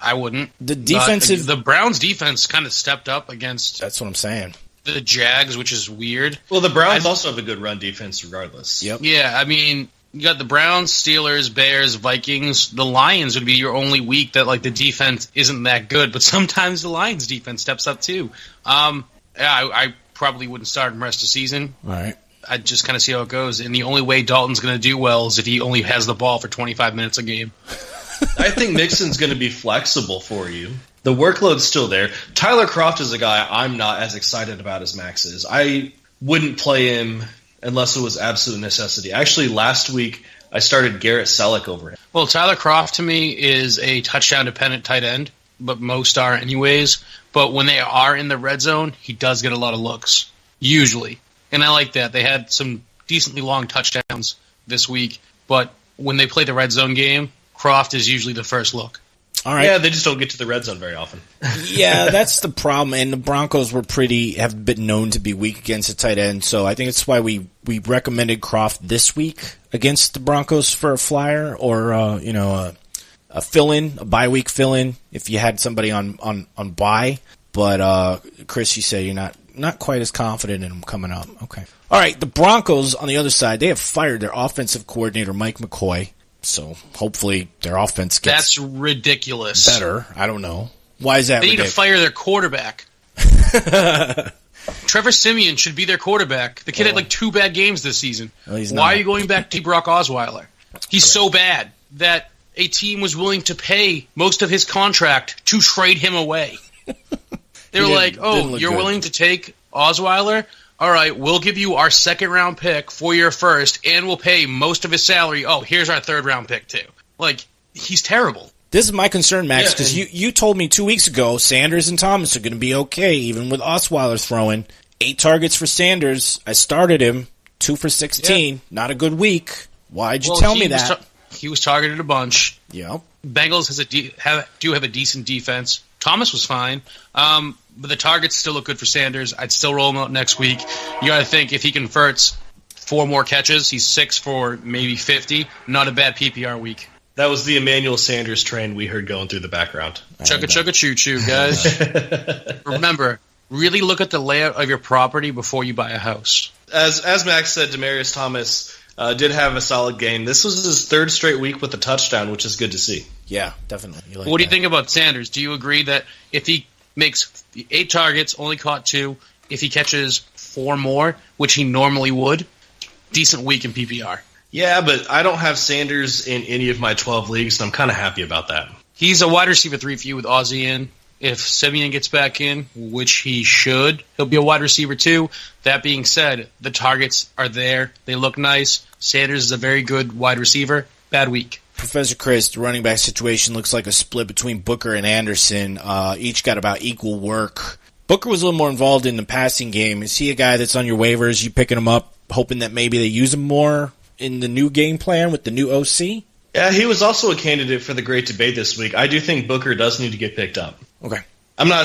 I wouldn't. The Browns defense kind of stepped up against... That's what I'm saying. The Jags, which is weird. Well, the Browns also have a good run defense regardless. Yep. Yeah, I mean, you got the Browns, Steelers, Bears, Vikings. The Lions would be your only week that the defense isn't that good, but sometimes the Lions defense steps up too. I probably wouldn't start him rest of the season. All right. I'd just kind of see how it goes. And the only way Dalton's going to do well is if he only has the ball for 25 minutes a game. I think Mixon's going to be flexible for you. The workload's still there. Tyler Kroft is a guy I'm not as excited about as Max is. I wouldn't play him unless it was absolute necessity. Actually, last week, I started Garrett Selleck over him. Well, Tyler Kroft to me is a touchdown-dependent tight end, but most are anyways. But when they are in the red zone, he does get a lot of looks, usually. And I like that. They had some decently long touchdowns this week, but when they play the red zone game, Kroft is usually the first look. All right. Yeah, they just don't get to the red zone very often. Yeah, that's the problem. And the Broncos have been known to be weak against the tight end, so I think it's why we recommended Kroft this week against the Broncos for a flyer or a fill-in, a bye-week fill-in if you had somebody on bye. But Chris, you say you're not quite as confident in them coming up. Okay. All right, the Broncos on the other side, they have fired their offensive coordinator, Mike McCoy. So hopefully their offense gets That's ridiculous. better. I don't know. Why is that They need ridiculous? to fire their quarterback. Trevor Siemian should be their quarterback. The kid had 2 bad games this season. Well, he's Why not. are you going back to Brock Osweiler? He's so bad that a team was willing to pay most of his contract to trade him away. They were like, didn't you're look willing to take Osweiler? All right, we'll give you our 2nd-round pick for your first, and we'll pay most of his salary. Oh, here's our 3rd-round pick, too. He's terrible. This is my concern, Max, Yeah, because you told me 2 weeks ago Sanders and Thomas are going to be okay, even with Osweiler throwing. 8 targets for Sanders. I started him. 2 for 16. Yeah. Not a good week. Why'd you tell me that? He was targeted a bunch. Yep. Bengals do have a decent defense. Thomas was fine. But the targets still look good for Sanders. I'd still roll him out next week. You got to think, if he converts 4 more catches, he's 6 for maybe 50. Not a bad PPR week. That was the Emmanuel Sanders train we heard going through the background. Chugga choo choo, guys. Remember, really look at the layout of your property before you buy a house. As Max said, Demaryius Thomas did have a solid game. This was his 3rd straight week with a touchdown, which is good to see. Yeah, definitely. What do you think about Sanders? Do you agree that if he makes 8 targets, only caught 2, if he catches 4 more, which he normally would, decent week in PPR? Yeah, but I don't have Sanders in any of my 12 leagues, and I'm kind of happy about that. He's a wide receiver 3 for you with Ozzie in. If Siemian gets back in, which he should, he'll be a wide receiver 2. That being said, the targets are there. They look nice. Sanders is a very good wide receiver. Bad week. Professor Chris, the running back situation looks like a split between Booker and Anderson. Each got about equal work. Booker was a little more involved in the passing game. Is he a guy that's on your waivers? You picking him up, hoping that maybe they use him more in the new game plan with the new OC? Yeah, he was also a candidate for the great debate this week. I do think Booker does need to get picked up. Okay. I'm not,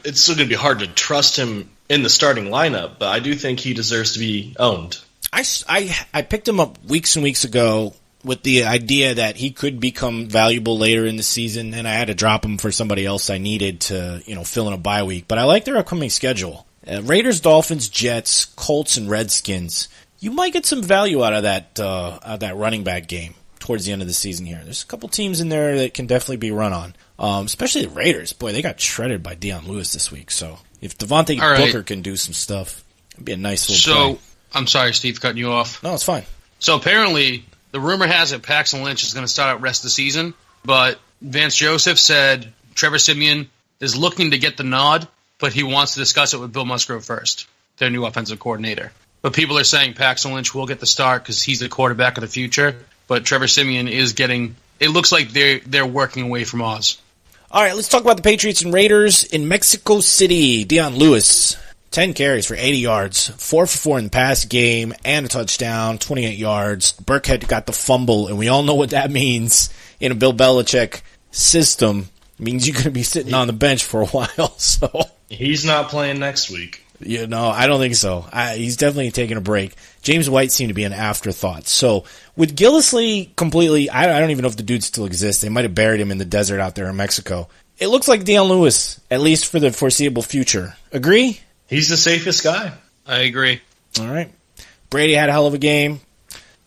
it's still going to be hard to trust him in the starting lineup, but I do think he deserves to be owned. I picked him up weeks and weeks ago with the idea that he could become valuable later in the season, and I had to drop him for somebody else I needed to, fill in a bye week. But I like their upcoming schedule. Raiders, Dolphins, Jets, Colts, and Redskins. You might get some value out of that running back game towards the end of the season here. There's a couple teams in there that can definitely be run on, especially the Raiders. Boy, they got shredded by Deion Lewis this week. So if Devontae Booker can do some stuff, it'd be a nice little play. I'm sorry, Steve, cutting you off. No, it's fine. So apparently, the rumor has it Paxton Lynch is going to start out rest of the season, but Vance Joseph said Trevor Siemian is looking to get the nod, but he wants to discuss it with Bill Musgrove first, their new offensive coordinator. But people are saying Paxton Lynch will get the start because he's the quarterback of the future, but Trevor Siemian is getting – it looks like they're working away from Oz. All right, let's talk about the Patriots and Raiders in Mexico City. Deion Lewis 10 carries for 80 yards, 4 for 4 in the past game, and a touchdown, 28 yards. Burkhead got the fumble, and we all know what that means in a Bill Belichick system. It means you're going to be sitting on the bench for a while. So he's not playing next week. I don't think so. He's definitely taking a break. James White seemed to be an afterthought. So with Gillislee completely, I don't even know if the dude still exists. They might have buried him in the desert out there in Mexico. It looks like Deion Lewis, at least for the foreseeable future. Agree? He's the safest guy. I agree. All right. Brady had a hell of a game.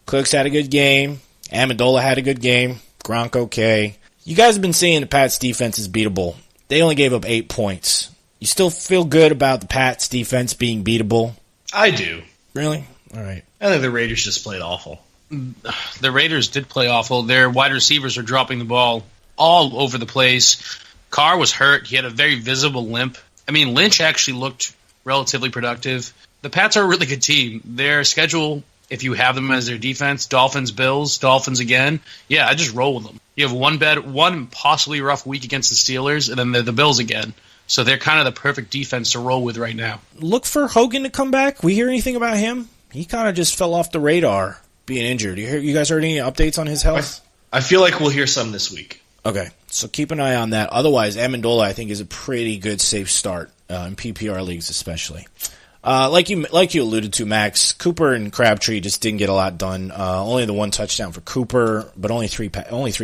Cooks had a good game. Amendola had a good game. Gronk okay. You guys have been saying the Pats defense is beatable. They only gave up 8 points. You still feel good about the Pats defense being beatable? I do. Really? All right. I think the Raiders just played awful. The Raiders did play awful. Their wide receivers are dropping the ball all over the place. Carr was hurt. He had a very visible limp. I mean, Lynch actually looked relatively productive. The Pats are a really good team. Their schedule, if you have them as their defense, Dolphins, Bills, Dolphins again, yeah, I just roll with them. You have one possibly rough week against the Steelers, and then they're the Bills again. So they're kind of the perfect defense to roll with right now. Look for Hogan to come back. We hear anything about him? He kind of just fell off the radar being injured. You guys heard any updates on his health? I feel like we'll hear some this week. Okay, so keep an eye on that. Otherwise, Amendola, I think, is a pretty good safe start in PPR leagues especially. Like you alluded to, Max, Cooper and Crabtree just didn't get a lot done. Only the one touchdown for Cooper, but only three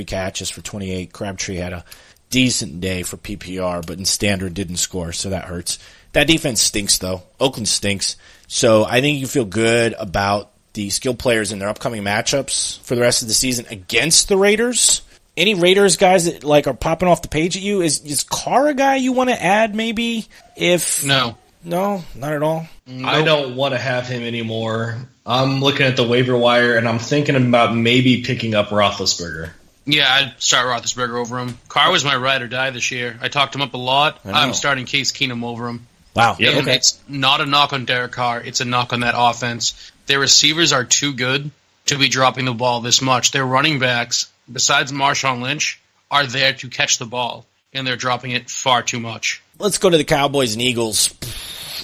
catches for 28. Crabtree had a decent day for PPR, but in standard didn't score, so that hurts. That defense stinks, though. Oakland stinks. So I think you feel good about the skill players in their upcoming matchups for the rest of the season against the Raiders. Any Raiders guys that are popping off the page at you? Is Carr a guy you want to add maybe? No, not at all. Nope. I don't want to have him anymore. I'm looking at the waiver wire, and I'm thinking about maybe picking up Roethlisberger. Yeah, I'd start Roethlisberger over him. Carr was my ride or die this year. I talked him up a lot. I'm starting Case Keenum over him. Wow. Yep. Okay. It's not a knock on Derek Carr. It's a knock on that offense. Their receivers are too good to be dropping the ball this much. Their running backs, besides Marshawn Lynch, are there to catch the ball, and they're dropping it far too much. Let's go to the Cowboys and Eagles.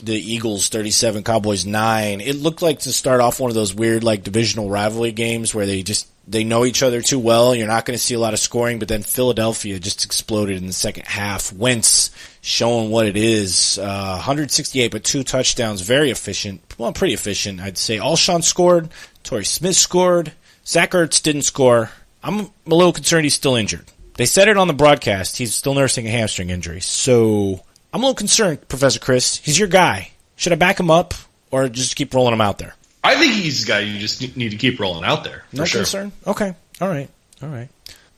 The Eagles 37, Cowboys 9. It looked like to start off one of those weird divisional rivalry games where they know each other too well. You're not going to see a lot of scoring, but then Philadelphia just exploded in the second half. Wentz showing what it is. 168, but 2 touchdowns. Very efficient. Well, pretty efficient, I'd say. Alshon scored. Torrey Smith scored. Zach Ertz didn't score. I'm a little concerned he's still injured. They said it on the broadcast. He's still nursing a hamstring injury. So I'm a little concerned, Professor Chris. He's your guy. Should I back him up or just keep rolling him out there? I think he's the guy you just need to keep rolling out there. No concern? Okay. All right.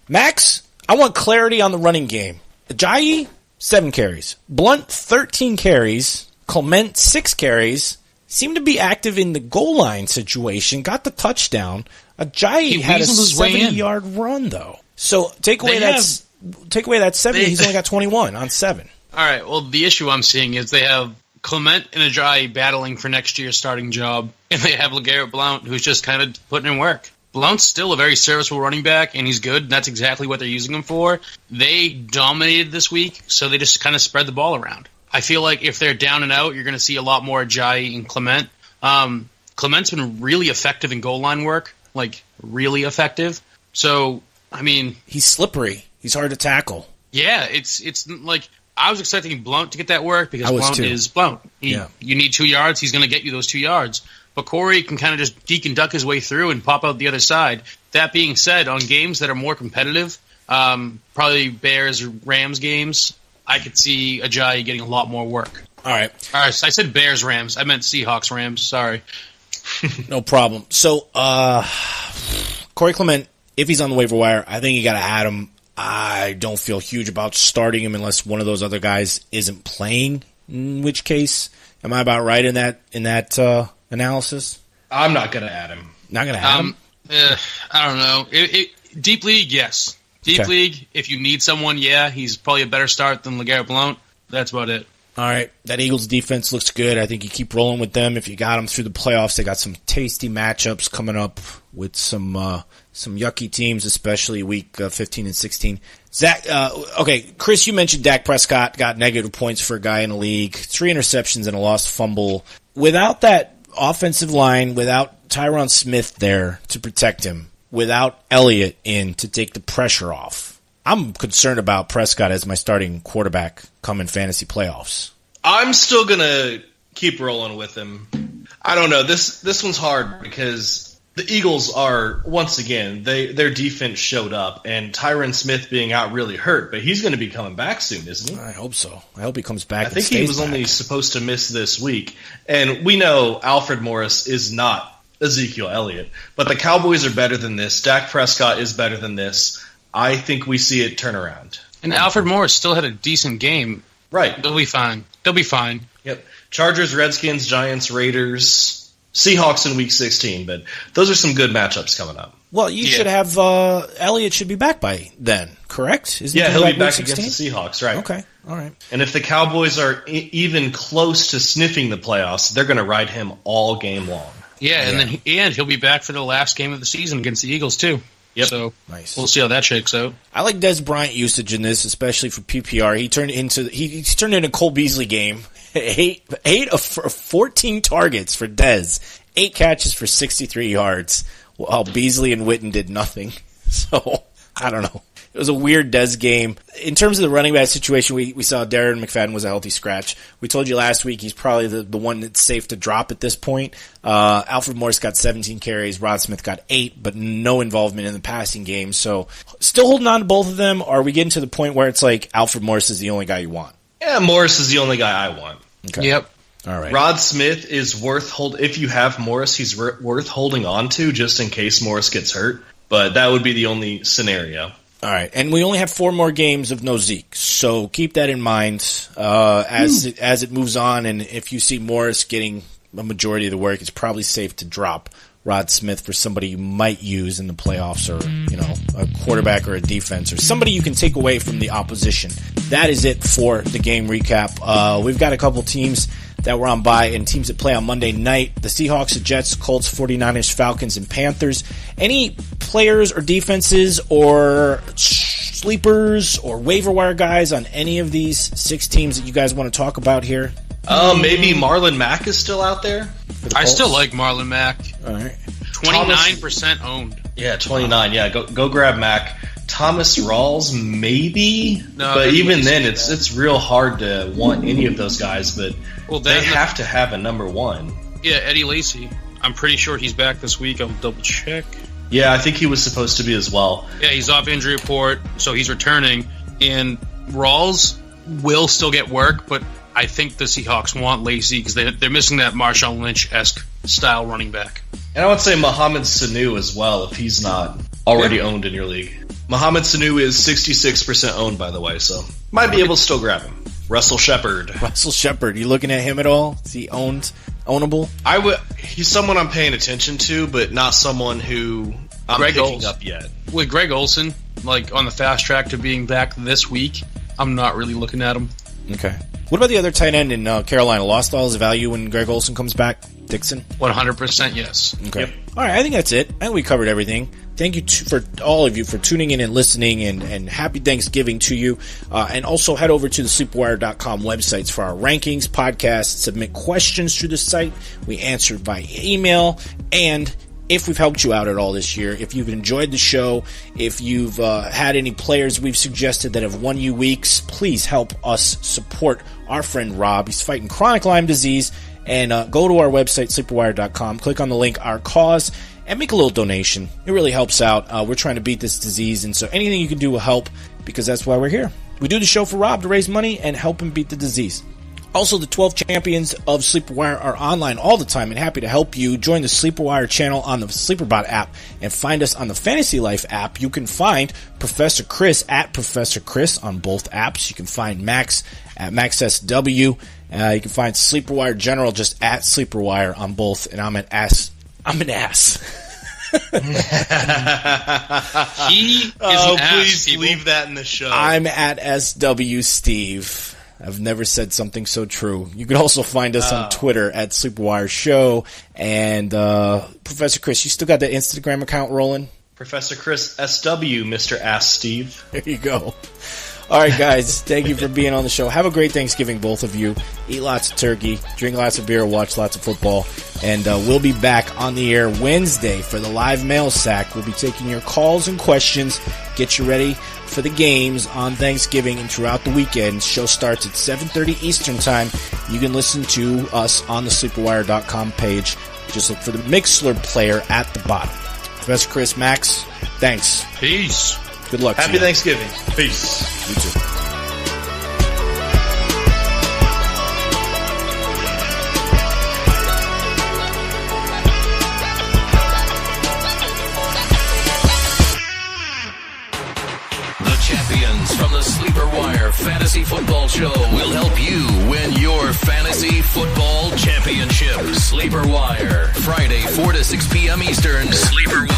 Max, I want clarity on the running game. Ajayi, 7 carries. Blunt, 13 carries. Clement, 6 carries. Seemed to be active in the goal line situation. Got the touchdown. Ajayi had a 70-yard run, though. So take away that 70. He's only got 21 on 7. All right. Well, the issue I'm seeing is they have Clement and Ajayi battling for next year's starting job, and they have LeGarrette Blount, who's just kind of putting in work. Blount's still a very serviceable running back, and he's good. And that's exactly what they're using him for. They dominated this week, so they just kind of spread the ball around. I feel like if they're down and out, you're going to see a lot more Ajayi and Clement. Clement's been really effective in goal line work, really effective. So, I mean, he's slippery. He's hard to tackle. Yeah, it's I was expecting Blount to get that work because Blount is Blount. You need 2 yards, he's going to get you those 2 yards. But Corey can kind of just deke and duck his way through and pop out the other side. That being said, on games that are more competitive, probably Bears or Rams games, I could see Ajayi getting a lot more work. All right. I said Bears, Rams. I meant Seahawks, Rams. Sorry. No problem. So, Corey Clement, if he's on the waiver wire, I think you got to add him. I don't feel huge about starting him unless one of those other guys isn't playing, in which case, am I about right in that analysis? I'm not going to add him. Not going to add him? I don't know. Deep League, yes. Deep League, if you need someone, yeah, he's probably a better start than LeGarrette Blount. That's about it. All right, that Eagles defense looks good. I think you keep rolling with them. If you got them through the playoffs, they got some tasty matchups coming up with some yucky teams, especially week 15 and 16. Zach, okay, Chris, you mentioned Dak Prescott got negative points for a guy in the league, 3 interceptions and a lost fumble. Without that offensive line, without Tyron Smith there to protect him, without Elliott in to take the pressure off, I'm concerned about Prescott as my starting quarterback coming fantasy playoffs. I'm still going to keep rolling with him. I don't know. This one's hard because the Eagles are, once again, their defense showed up, and Tyron Smith being out really hurt, but he's going to be coming back soon, isn't he? I hope so. I hope he comes back. I think he was only supposed to miss this week. And we know Alfred Morris is not Ezekiel Elliott, but the Cowboys are better than this. Dak Prescott is better than this. I think we see it turn around. And Alfred Morris still had a decent game. Right. They'll be fine. They'll be fine. Yep. Chargers, Redskins, Giants, Raiders, Seahawks in Week 16. But those are some good matchups coming up. Well, you should have Elliott should be back by then, correct? Isn't he'll be back against the Seahawks, right? Okay, all right. And if the Cowboys are even close to sniffing the playoffs, they're going to ride him all game long. Yeah, and then he'll be back for the last game of the season against the Eagles too. Yep. So nice. We'll see how that shakes out. I like Des Bryant usage in this, especially for PPR. He turned into Cole Beasley game. 8 of 14 targets for Des. 8 catches for 63 yards, while Beasley and Witten did nothing. So, I don't know. It was a weird Des game. In terms of the running back situation, we saw Darren McFadden was a healthy scratch. We told you last week he's probably the one that's safe to drop at this point. Alfred Morris got 17 carries. Rod Smith got 8, but no involvement in the passing game. So still holding on to both of them, or are we getting to the point where it's like Alfred Morris is the only guy you want? Yeah, Morris is the only guy I want. Okay. Yep. All right. Rod Smith is worth if you have Morris, he's worth holding on to just in case Morris gets hurt. But that would be the only scenario. All right, and we only have 4 more games of no Zeke, so keep that in mind as it moves on. And if you see Morris getting a majority of the work, it's probably safe to drop Rod Smith for somebody you might use in the playoffs, or a quarterback or a defense, or somebody you can take away from the opposition. That is it for the game recap. We've got a couple teams that we're on bye and teams that play on Monday night. The Seahawks, the Jets, Colts, 49ers, Falcons, and Panthers. Any players or defenses or sleepers or waiver wire guys on any of these 6 teams that you guys want to talk about here? Maybe Marlon Mack is still out there. I still like Marlon Mack. All right. 29% owned. Yeah, 29. Yeah, go grab Mack. Thomas Rawls, maybe, but even then, it's real hard to want any of those guys. But they have to have a number 1. Yeah, Eddie Lacy. I'm pretty sure he's back this week. I'll double check. Yeah, I think he was supposed to be as well. Yeah, he's off injury report, so he's returning. And Rawls will still get work, but I think the Seahawks want Lacy because they're missing that Marshawn Lynch-esque style running back. And I would say Mohamed Sanu as well if he's not already owned in your league. Mohamed Sanu is 66% owned, by the way, so might be able to still grab him. Russell Shepard. You looking at him at all? Is he ownable? He's someone I'm paying attention to, but not someone who I'm picking up yet. With Greg Olsen, on the fast track to being back this week, I'm not really looking at him. Okay. What about the other tight end in Carolina? Lost all his value when Greg Olsen comes back? Dixon? 100% yes. Okay. Yep. All right, I think that's it. I think we covered everything. Thank you for all of you for tuning in and listening, and happy Thanksgiving to you. And also head over to the SleeperWire.com websites for our rankings, podcasts, submit questions through the site. We answer by email. And if we've helped you out at all this year, if you've enjoyed the show, if you've had any players we've suggested that have won you weeks, please help us support our friend Rob. He's fighting chronic Lyme disease. And go to our website, SleeperWire.com, click on the link, Our Cause, and make a little donation. It really helps out. We're trying to beat this disease, and so anything you can do will help, because that's why we're here. We do the show for Rob to raise money and help him beat the disease. Also, the 12 champions of SleeperWire are online all the time and happy to help you. Join the SleeperWire channel on the SleeperBot app and find us on the Fantasy Life app. You can find Professor Chris at Professor Chris on both apps. You can find Max at MaxSW. You can find SleeperWire General just at SleeperWire on both, and I'm an ass. He is an ass, please people. leave that in the show. I'm at SW Steve. I've never said something so true. You can also find us on Twitter at SleeperWire Show. And Professor Chris, you still got the Instagram account rolling? Professor Chris SW, Mr. Ask Steve. There you go. All right, guys, thank you for being on the show. Have a great Thanksgiving, both of you. Eat lots of turkey, drink lots of beer, watch lots of football. And we'll be back on the air Wednesday for the live mail sack. We'll be taking your calls and questions. Get you ready for the games on Thanksgiving and throughout the weekend. Show starts at 7:30 Eastern Time. You can listen to us on the SleeperWire.com page. Just look for the Mixler player at the bottom. Professor Chris, Max, thanks. Peace. Good luck. Happy Thanksgiving. Peace. You too. Champions from the Sleeper Wire Fantasy Football Show will help you win your fantasy football championship. Sleeper Wire, Friday 4 to 6 p.m. Eastern. Sleeper Wire.